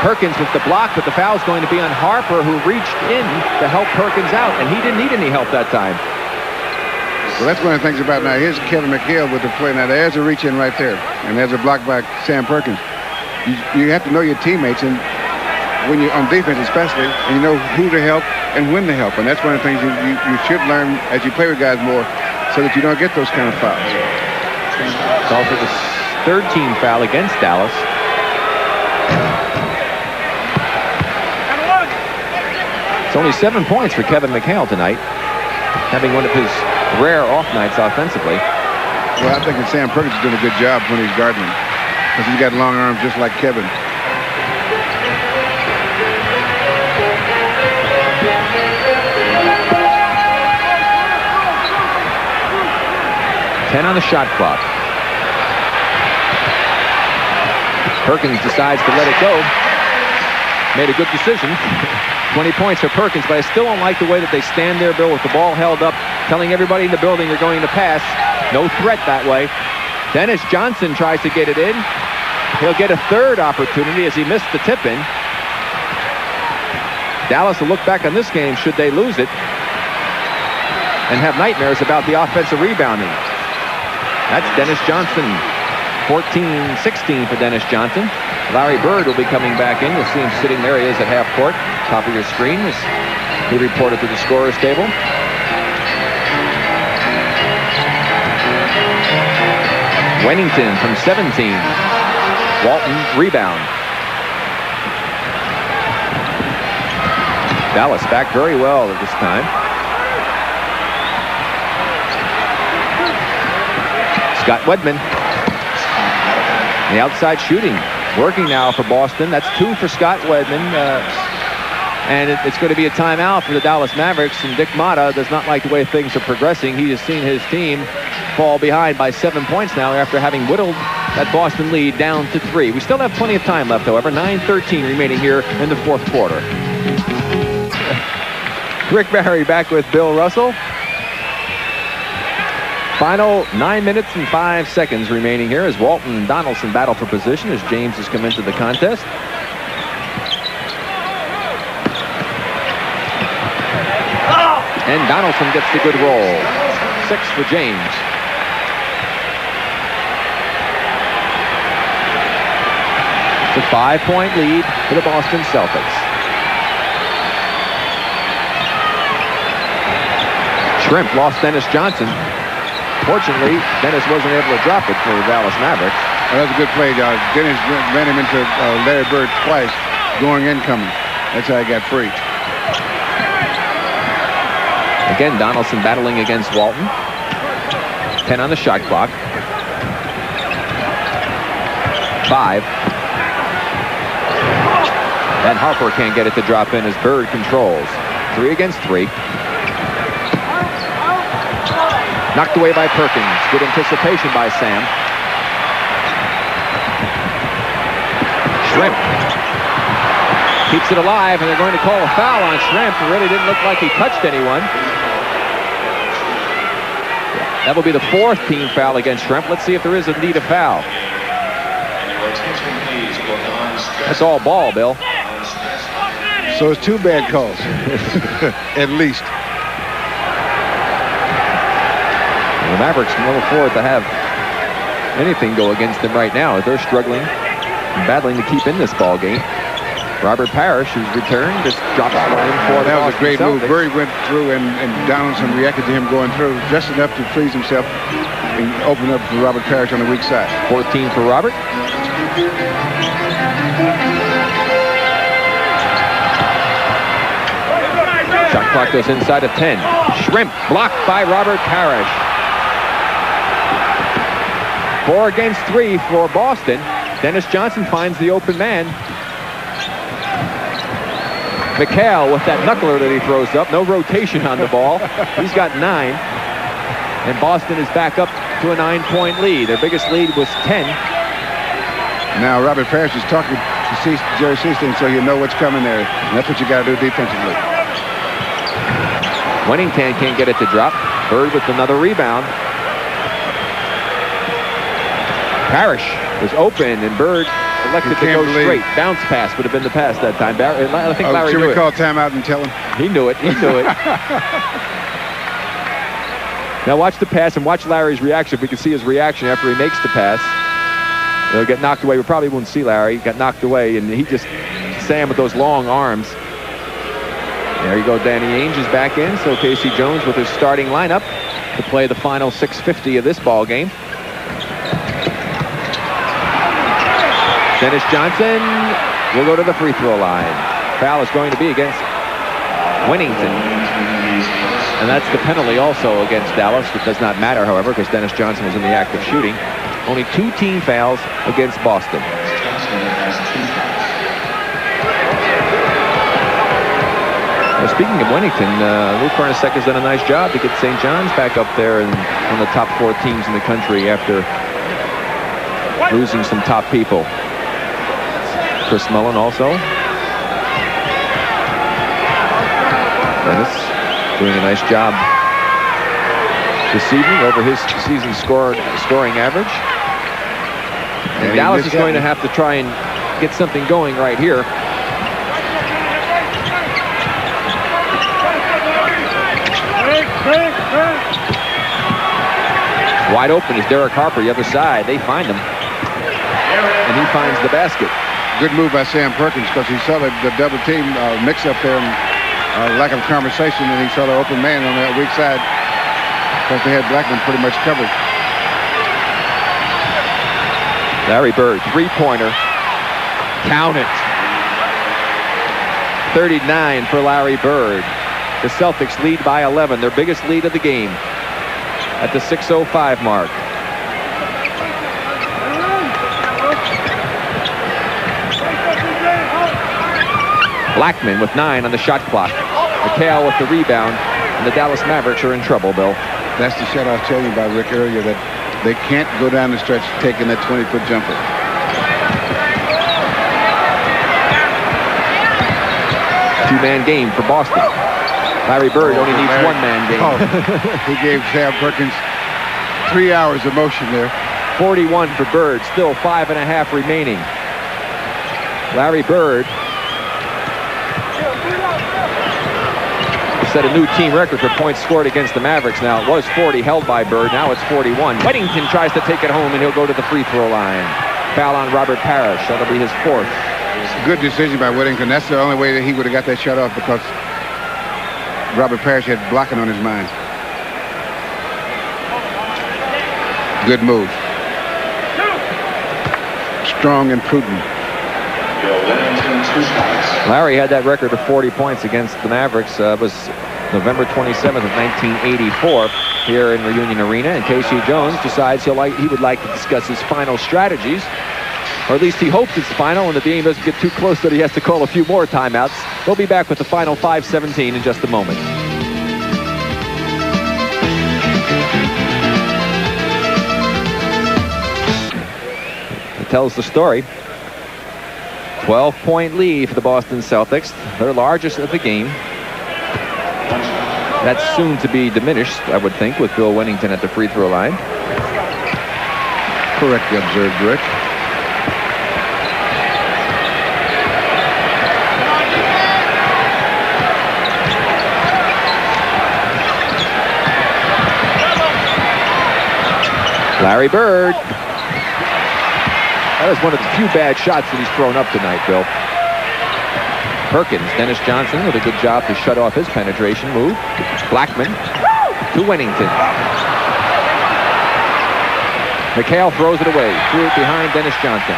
Perkins with the block, but the foul's going to be on Harper, who reached in to help Perkins out, and he didn't need any help that time. Well, that's one of the things about now. Here's Kevin McHale with the play. Now, there's a reach in right there, and there's a block by Sam Perkins. You have to know your teammates, and when you're on defense especially, and you know who to help and when to help. And that's one of the things you should learn as you play with guys more so that you don't get those kind of fouls. It's also the third team foul against Dallas. It's only 7 points for Kevin McHale tonight. having one of his rare off nights offensively. Well, I think that Sam Perkins is doing a good job when he's guarding him, because he's got long arms just like Kevin. Ten on the shot clock. Perkins decides to let it go. Made a good decision. 20 points for Perkins, but I still don't like the way that they stand there, Bill, with the ball held up, telling everybody in the building they're going to pass. No threat that way. Dennis Johnson tries to get it in. He'll get a third opportunity as he missed the tip-in. Dallas will look back on this game should they lose it and have nightmares about the offensive rebounding. That's Dennis Johnson. 14-16 for Dennis Johnson. Larry Bird will be coming back in. You'll see him sitting there. He is at half court. Top of your screen as he reported to the scorer's table. Wennington from 17. Walton rebound. Dallas back very well at this time. Scott Wedman. The outside shooting. Working now for Boston. That's 2 for Scott Wedman. And it's going to be a timeout for the Dallas Mavericks. And Dick Motta does not like the way things are progressing. He has seen his team fall behind by 7 points now after having whittled that Boston lead down to 3. We still have plenty of time left, however. 9:13 remaining here in the fourth quarter. Rick Barry back with Bill Russell. Final 9 minutes and 5 seconds remaining here as Walton and Donaldson battle for position as James has come into the contest. And Donaldson gets the good roll. 6 for James. It's a 5-point lead for the Boston Celtics. Shrimp lost Dennis Johnson. Fortunately, Dennis wasn't able to drop it for the Dallas Mavericks. Well, that was a good play. Dennis ran him into Larry Bird twice, going and coming. That's how he got free. Again, Donaldson battling against Walton. 10 on the shot clock. 5. And Harper can't get it to drop in as Bird controls. 3 against 3. Knocked away by Perkins. Good anticipation by Sam. Shrimp keeps it alive, and they're going to call a foul on Shrimp. It really didn't look like he touched anyone. That will be the 4th team foul against Shrimp. Let's see if there is indeed a foul. That's all ball, Bill. So it's 2 bad calls, at least. The Mavericks can ill afford to have anything go against them right now as they're struggling and battling to keep in this ball game. Robert Parrish, who's returned, just drops one in for the That was a great Celtics. move. Bird went through, and Donaldson reacted to him going through just enough to freeze himself and open up for Robert Parrish on the weak side. 14 for Robert. Shot clock goes inside of 10. Shrimp blocked by Robert Parrish. 4 against 3 for Boston. Dennis Johnson finds the open man. McHale with that knuckler that he throws up. No rotation on the ball. He's got 9. And Boston is back up to a 9-point lead. Their biggest lead was 10. Now Robert Parrish is talking to Jerry Seaston, so you know what's coming there. And that's what you got to do defensively. Wennington can't get it to drop. Bird with another rebound. Parrish was open, and Bird elected to go straight. Bounce pass would have been the pass that time. I think Larry should knew we it. call timeout and tell him? He knew it. He knew it. Now watch the pass and watch Larry's reaction. If we can see his reaction after he makes the pass. He'll get knocked away. We probably won't see Larry. He got knocked away, and he just, Sam with those long arms. There you go. Danny Ainge is back in. So Casey Jones with his starting lineup to play the final 6:50 of this ball game. Dennis Johnson will go to the free throw line. Foul is going to be against Wennington. And that's the penalty also against Dallas. It does not matter, however, because Dennis Johnson was in the act of shooting. Only 2 team fouls against Boston. Well, speaking of Winnington, Lou Carnesecca has done a nice job to get St. John's back up there and one of the top 4 teams in the country after losing some top people. Chris Mullen also. Dennis doing a nice job this evening over his season scoring average. And Dallas is going to have to try and get something going right here. Wide open is Derek Harper, the other side. They find him. And he finds the basket. Good move by Sam Perkins because he saw the double team mix up there and lack of conversation, and he saw the open man on that weak side because they had Blackman pretty much covered. Larry Bird, 3-pointer. Count it. 39 for Larry Bird. The Celtics lead by 11, their biggest lead of the game at the 6:05 mark. Blackman with 9 on the shot clock. McHale with the rebound, and the Dallas Mavericks are in trouble, Bill. That's the shot I was telling you about, Rick, earlier, that they can't go down the stretch taking that 20-foot jumper. Two-man game for Boston. Larry Bird only needs one-man game. Oh, he gave Sam Perkins 3 hours of motion there. 41 for Bird, still 5.5 remaining. Larry Bird set a new team record for points scored against the Mavericks. Now, it was 40 held by Bird. Now it's 41. Whittington tries to take it home, and he'll go to the free throw line. Foul on Robert Parrish. That'll be his 4th. Good decision by Whittington. That's the only way that he would have got that shot off, because Robert Parrish had blocking on his mind. Good move. Strong and prudent. Larry had that record of 40 points against the Mavericks. It was November 27th of 1984 here in Reunion Arena. And Casey Jones decides he would like to discuss his final strategies. Or at least he hopes it's final and the game doesn't get too close that he has to call a few more timeouts. We'll be back with the final 5:17 in just a moment. It tells the story. 12-point lead for the Boston Celtics, their largest of the game. That's soon to be diminished, I would think, with Bill Winnington at the free throw line. Correctly observed, Rick. Larry Bird. That is one of the few bad shots that he's thrown up tonight, Bill. Perkins, Dennis Johnson with a good job to shut off his penetration move. Blackman to Winnington. McHale throws it away. Threw it behind Dennis Johnson.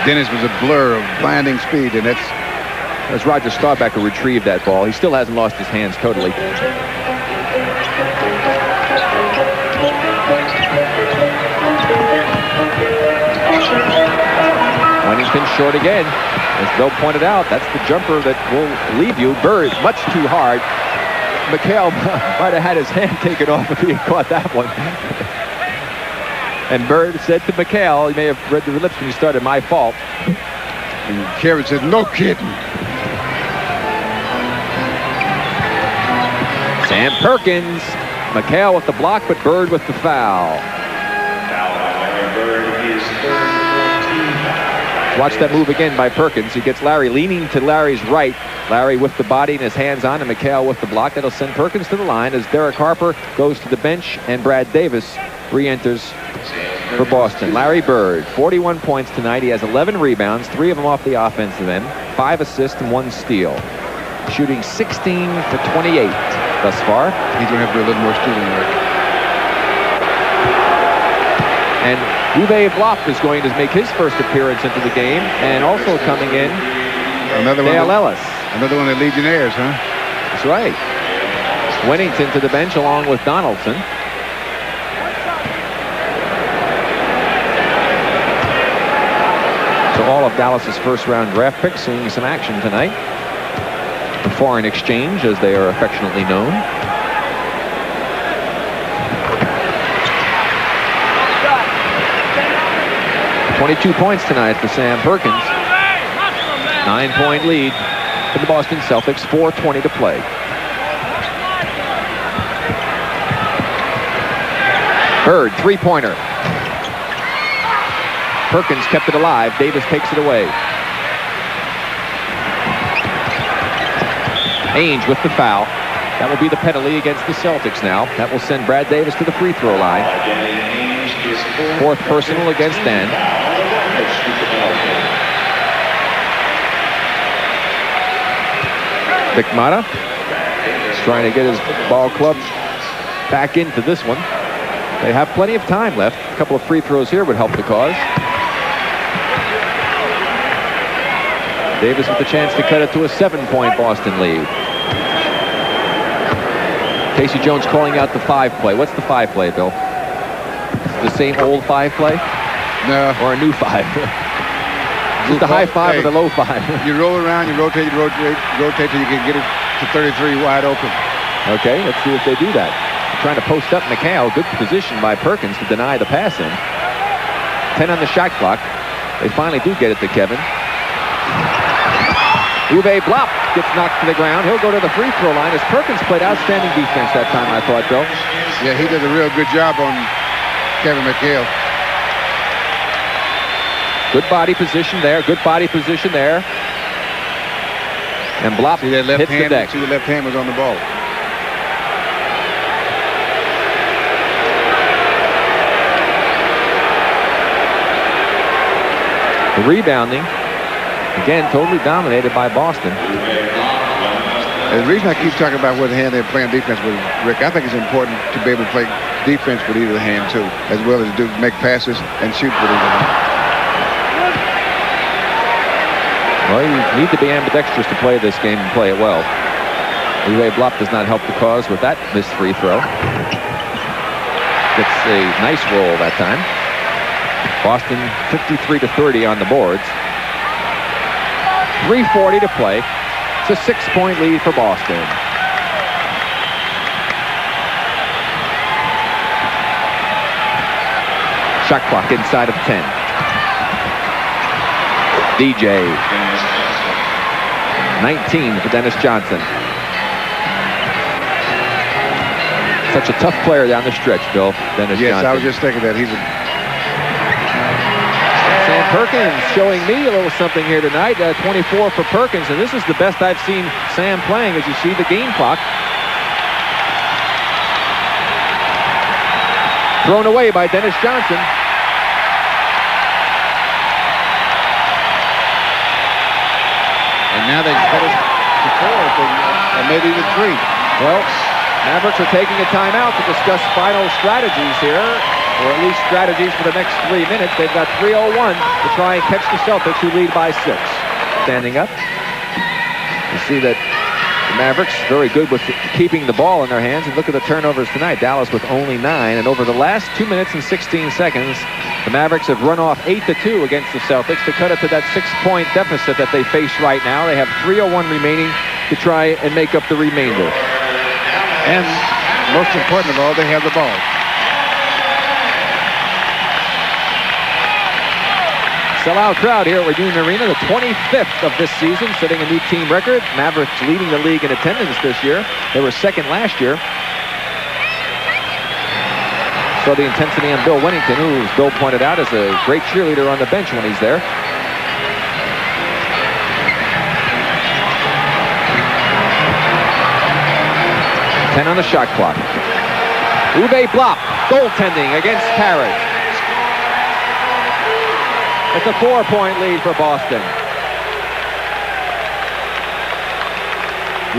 Dennis was a blur of blinding speed, and that's... As Roger Staubach who retrieved that ball. He still hasn't lost his hands totally. Winnington short again. As Bill pointed out, that's the jumper that will leave you. Bird, much too hard. McHale might have had his hand taken off if he had caught that one. And Bird said to McHale, he may have read the lips when he started, "My fault." And Kevin said, "No kidding." Sam Perkins. McHale with the block, but Bird with the foul. Watch that move again by Perkins. He gets Larry leaning to Larry's right. Larry with the body and his hands on, and McHale with the block. That'll send Perkins to the line as Derek Harper goes to the bench, and Brad Davis re-enters for Boston. Larry Bird, 41 points tonight. He has 11 rebounds, 3 of them off the offensive end, 5 assists and 1 steal. Shooting 16 for 28 thus far. He's going to have to do a little more shooting work. And Uwe Vlopp is going to make his first appearance into the game, and also coming in, Another Dale one. Ellis. Another one of the Legionnaires, huh? That's right. Winnington to the bench along with Donaldson. So all of Dallas's first-round draft picks seeing some action tonight. The foreign exchange, as they are affectionately known. .22 points tonight for Sam Perkins. 9-point lead for the Boston Celtics. 4:20 to play. Bird, three-pointer. Perkins kept it alive. Davis takes it away. Ainge with the foul. That will be the penalty against the Celtics now. That will send Brad Davis to the free throw line. Fourth personal against Dan. McMata is trying to get his ball club back into this one. They have plenty of time left. A couple of free throws here would help the cause. Davis with the chance to cut it to a 7-point Boston lead. Casey Jones calling out the 5 play. What's the 5 play, Bill? The same old 5 play? No. Or a new 5? Just the high 5 or the low 5? You roll around, you rotate till you can get it to 33 wide open. Okay, let's see if they do that. Trying to post up McHale. Good position by Perkins to deny the pass in. 10 on the shot clock. They finally do get it to Kevin. Uwe Blop gets knocked to the ground. He'll go to the free throw line as Perkins played outstanding defense that time, I thought, Bill. Yeah, he did a real good job on Kevin McHale. Good body position there. Good body position there. And Blop See that left hits the hand? deck. See, the left hand was on the ball. The rebounding, again, totally dominated by Boston. And the reason I keep talking about what hand they're playing defense with, Rick, I think it's important to be able to play defense with either hand, too, as well as make passes and shoot with either hand. Well, you need to be ambidextrous to play this game and play it well. Uwe Blop does not help the cause with that missed free throw. Gets a nice roll that time. Boston 53-30 on the boards. 3:40 to play. It's a 6-point lead for Boston. Shot clock inside of 10. DJ. 19 for Dennis Johnson. Such a tough player down the stretch, Bill. Dennis Johnson. Yes, I was just thinking that. He's a Sam Perkins showing me a little something here tonight. 24 for Perkins, and this is the best I've seen Sam playing as you see the game clock. Thrown away by Dennis Johnson. And now they cut it to 4, or maybe even 3. Well, Mavericks are taking a timeout to discuss final strategies here, or at least strategies for the next 3 minutes. They've got 3:01 to try and catch the Celtics, who lead by 6. Standing up. You see that the Mavericks very good with keeping the ball in their hands, and look at the turnovers tonight. Dallas with only 9, and over the last 2 minutes and 16 seconds, the Mavericks have run off 8-2 against the Celtics to cut it to that 6-point deficit that they face right now. They have 3:01 remaining to try and make up the remainder. And most important of all, they have the ball. Sellout crowd here at Reunion Arena, the 25th of this season, setting a new team record. Mavericks leading the league in attendance this year. They were second last year. Saw the intensity on Bill Winnington, who, as Bill pointed out, is a great cheerleader on the bench when he's there. On the shot clock. Uwe Blop goaltending against Parrish. It's a 4-point lead for Boston.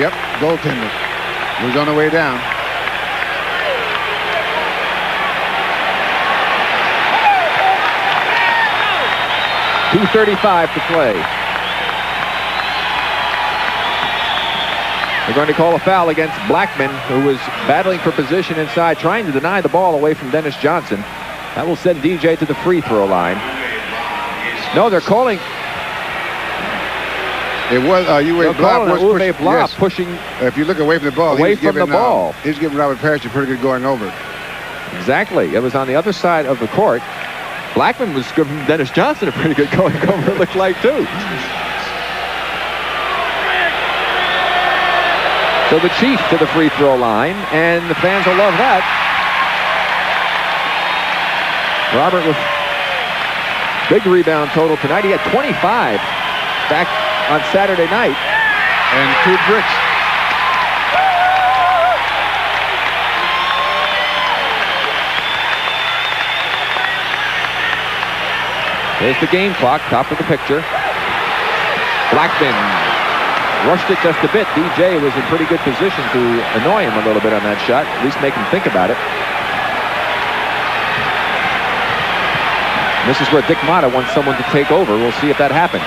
Yep, goaltender. He was on the way down. .235 to play. They're going to call a foul against Blackman, who was battling for position inside, trying to deny the ball away from Dennis Johnson. That will send DJ to the free throw line. No, they're calling. It was Uwe Blab yes. pushing. If you look away from the ball, away from the ball. He's giving Robert Parrish a pretty good going over. Exactly. It was on the other side of the court. Blackman was giving Dennis Johnson a pretty good going over, it looked like, too. So the Chief to the free throw line, and the fans will love that. Robert with big rebound total tonight. He had 25 back on Saturday night. And 2 bricks. There's the game clock, top of the picture. Blackman rushed it just a bit. DJ was in pretty good position to annoy him a little bit on that shot, at least make him think about it. This is where Dick Motta wants someone to take over. We'll see if that happens.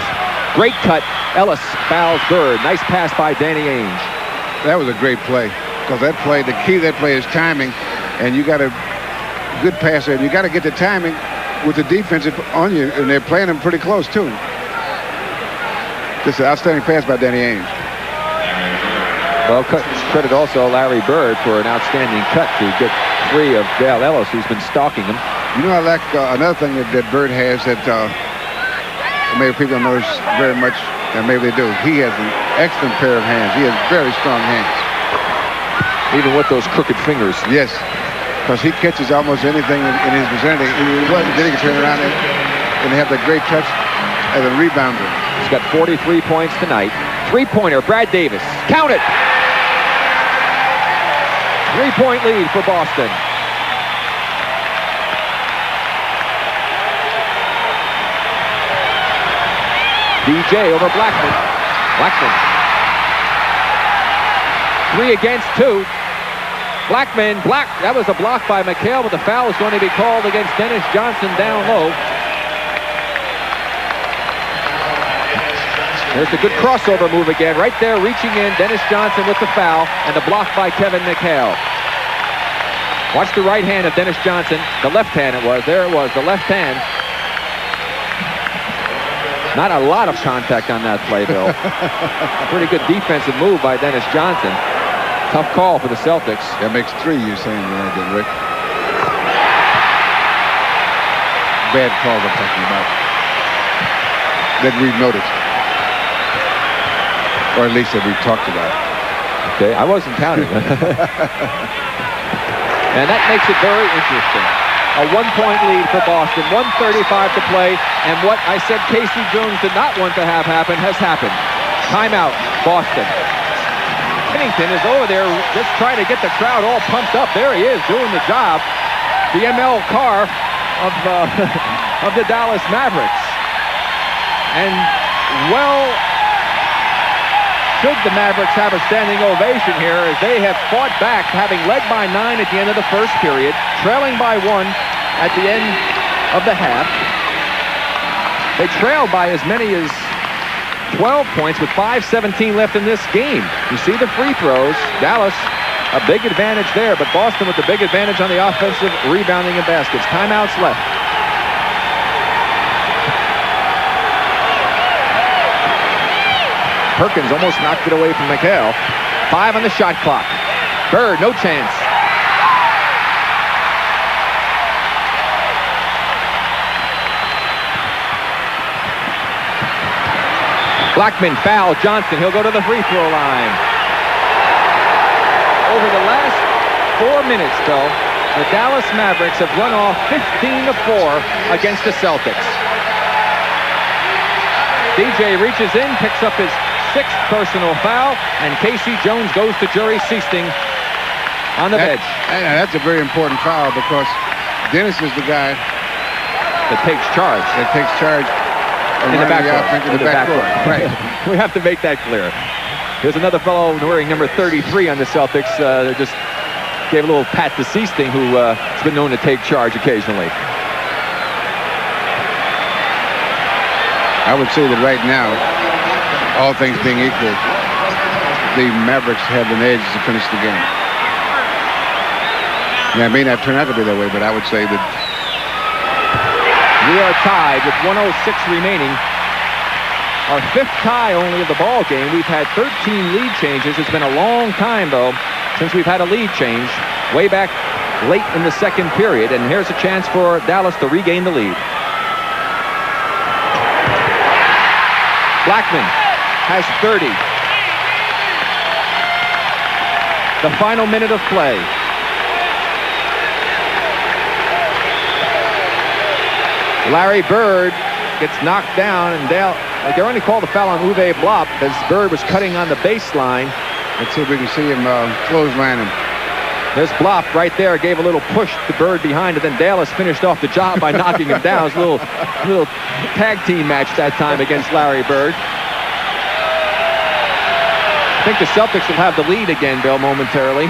Great cut. Ellis fouls Bird. Nice pass by Danny Ainge. That was a great play. Because that play, the key to that play is timing. And you got a good passer. And you got to get the timing with the defense on you. And they're playing them pretty close, too. Just an outstanding pass by Danny Ainge. Well, credit also Larry Bird for an outstanding cut to get free of Dale Ellis, who's been stalking him. You know, I like another thing that Bird has that maybe people don't notice very much, and maybe they do. He has an excellent pair of hands. He has very strong hands. Even with those crooked fingers. Yes, because he catches almost anything in his vicinity. Then he can turn around and have that great touch as a rebounder. He's got 43 points tonight. Three-pointer, Brad Davis. Count it! 3-point lead for Boston. DJ over Blackman. Blackman. 3 against 2. Blackman blocked. That was a block by McHale, but the foul is going to be called against Dennis Johnson down low. There's a good crossover move again. Right there, reaching in, Dennis Johnson with the foul, and the block by Kevin McHale. Watch the right hand of Dennis Johnson. The left hand it was. There it was, the left hand. Not a lot of contact on that play, Bill. Pretty good defensive move by Dennis Johnson. Tough call for the Celtics. That makes 3, you're saying, Rick. Bad call we're talking about. That we've noticed. Or at least that we've talked about. Okay, I wasn't counting. And that makes it very interesting. A 1-point lead for Boston, 1:35 to play, and what I said Casey Jones did not want to have happen has happened. Timeout, Boston. Pennington is over there just trying to get the crowd all pumped up. There he is, doing the job. The ML car of the Dallas Mavericks. And, well, should the Mavericks have a standing ovation here as they have fought back, having led by 9 at the end of the first period, trailing by 1 at the end of the half. They trailed by as many as 12 points with 5:17 left in this game. You see the free throws. Dallas, a big advantage there, but Boston with the big advantage on the offensive rebounding and baskets. Timeouts left. Perkins almost knocked it away from McHale. 5 on the shot clock. Bird, no chance. Blackman fouled Johnson. He'll go to the free throw line. Over the last 4 minutes, though, the Dallas Mavericks have run off 15-4 against the Celtics. DJ reaches in, picks up his 6th personal foul, and Casey Jones goes to Jerry Sichting on the bench. That's a very important foul because Dennis is the guy that takes charge. In the backcourt. Right. We have to make that clear. Here's another fellow wearing number 33 on the Celtics. They just gave a little pat to Sichting, who has been known to take charge occasionally. I would say that right now, all things being equal, the Mavericks have an edge to finish the game. Now, it may not turn out to be that way, but I would say that We are tied with 1:06 remaining. Our 5th tie only of the ball game. We've had 13 lead changes. It's been a long time, though, since we've had a lead change. Way back late in the second period. And here's a chance for Dallas to regain the lead. Blackman has 30. The final minute of play. Larry Bird gets knocked down, and they're only called a foul on Uwe Blop as Bird was cutting on the baseline. let's see if we can see him clothesline him. There's Blop right there, gave a little push to Bird behind, and then Dallas finished off the job by knocking him down. It was a little tag team match that time against Larry Bird. I think the Celtics will have the lead again, Bill, momentarily.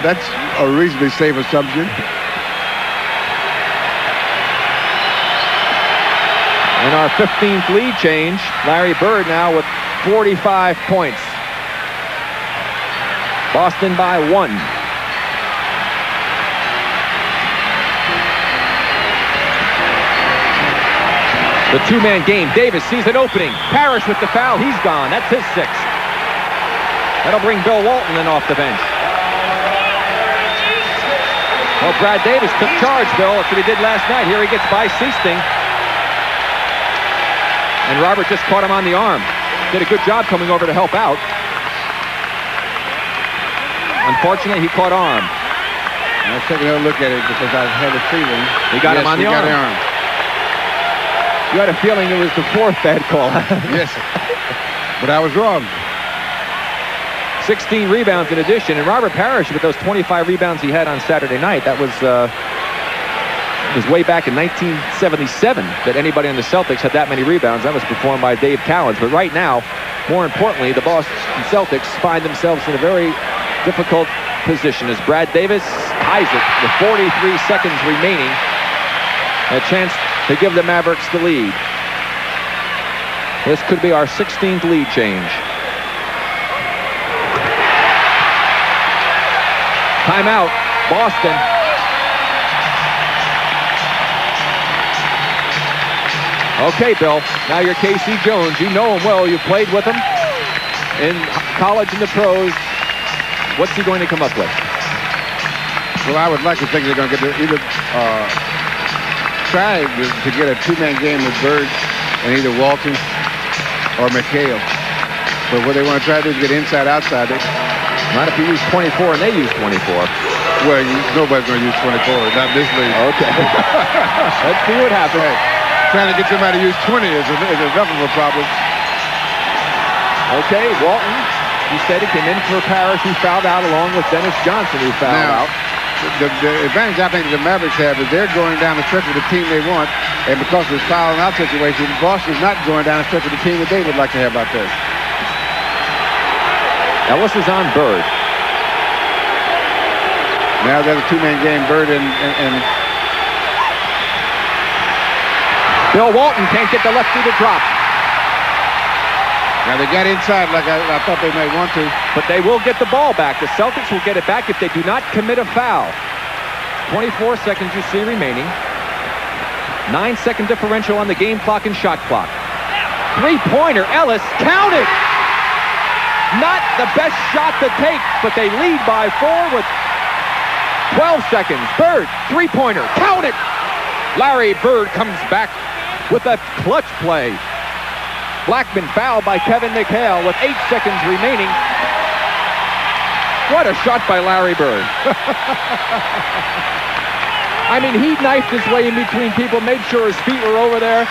That's a reasonably safe assumption. In our 15th lead change, Larry Bird now with 45 points. Boston by 1. The two-man game. Davis sees an opening. Parrish with the foul. He's gone. That's his 6th. That'll bring Bill Walton in off the bench. Well, Brad Davis took charge, Bill. That's what he did last night. Here he gets by Seasting. And Robert just caught him on the arm. Did a good job coming over to help out. Unfortunately, he caught arm. Let's take another look at it because I had a feeling. He got him on the arm. You had a feeling it was the 4th bad call. Yes, but I was wrong. 16 rebounds in addition. And Robert Parrish, with those 25 rebounds he had on Saturday night, that was way back in 1977 that anybody on the Celtics had that many rebounds. That was performed by Dave Cowens. But right now, more importantly, the Boston Celtics find themselves in a very difficult position as Brad Davis ties it with 43 seconds remaining. A chance to give the Mavericks the lead. This could be our 16th lead change. Timeout, Boston. Okay, Bill, now you're K.C. Jones. You know him well. You played with him in college and the pros. What's he going to come up with? Well, I would like to think they're going to get either try to get a two-man game with Bird and either Walton or McHale. But what they want to try to do is get inside-outside. Not if you use 24 and they use 24. Well, nobody's going to use 24. Not this league. Okay. Let's see what happens. Hey, trying to get somebody to use 20 is enough of a problem. Okay, Walton, you said he came in for Parrish, who fouled out, along with Dennis Johnson, who fouled out. The advantage I think the Mavericks have is they're going down the stretch with the team they want, and because of this fouling out situation, Boston's not going down the stretch with the team that they would like to have out there. Ellis is on Bird. Now there's a two-man game, Bird and Bill Walton can't get the lefty to drop. Now they got inside like I thought they might want to. But they will get the ball back. The Celtics will get it back if they do not commit a foul. 24 seconds you see remaining. 9-second differential on the game clock and shot clock. Three-pointer, Ellis, count it! Not the best shot to take, but they lead by 4 with 12 seconds. Bird, three-pointer, count it! Larry Bird comes back with a clutch play. Blackman fouled by Kevin McHale with 8 seconds remaining. What a shot by Larry Bird. I mean, he knifed his way in between people, made sure his feet were over there,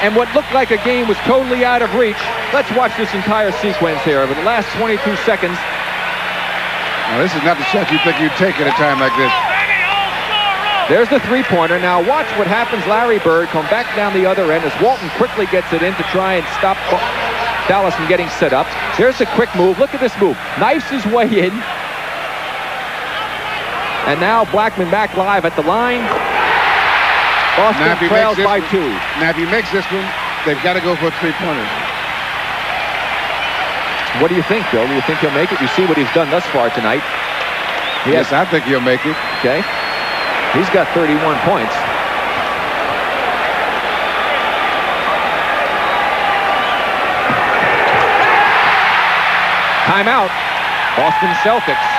and what looked like a game was totally out of reach. Let's watch this entire sequence here over the last 22 seconds. Now, this is not the shot you think you'd take at a time like this. There's the three-pointer. Now watch what happens. Larry Bird come back down the other end as Walton quickly gets it in to try and stop Dallas from getting set up. There's a quick move. Look at this move. Knifes his way in. And now Blackman back live at the line. Boston trails by 2. Now if he makes this one, they've got to go for a three-pointer. What do you think, Bill? Do you think he'll make it? You see what he's done thus far tonight. Yes, I think he'll make it. Okay. He's got 31 points. Timeout. Boston Celtics.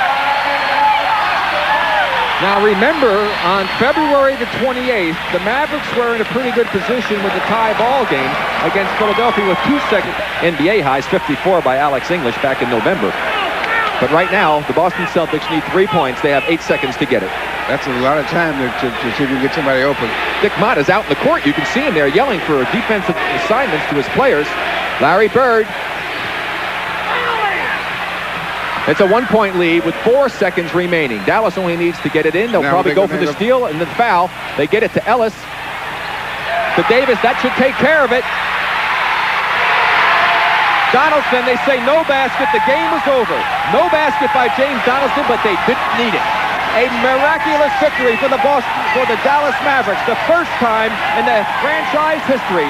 Now remember, on February the 28th, the Mavericks were in a pretty good position with a tie ball game against Philadelphia with 2 seconds. NBA highs 54 by Alex English back in November. But right now, the Boston Celtics need 3 points. They have 8 seconds to get it. That's a lot of time to see if you can get somebody open. Dick Mott is out in the court. You can see him there yelling for defensive assignments to his players. Larry Bird. It's a 1-point lead with 4 seconds remaining. Dallas only needs to get it in. They'll probably go for the steal and the foul. They get it to Ellis. To Davis. That should take care of it. Donaldson, they say no basket. The game was over. No basket by James Donaldson, but they didn't need it. A miraculous victory for the Dallas Mavericks. The first time in the franchise history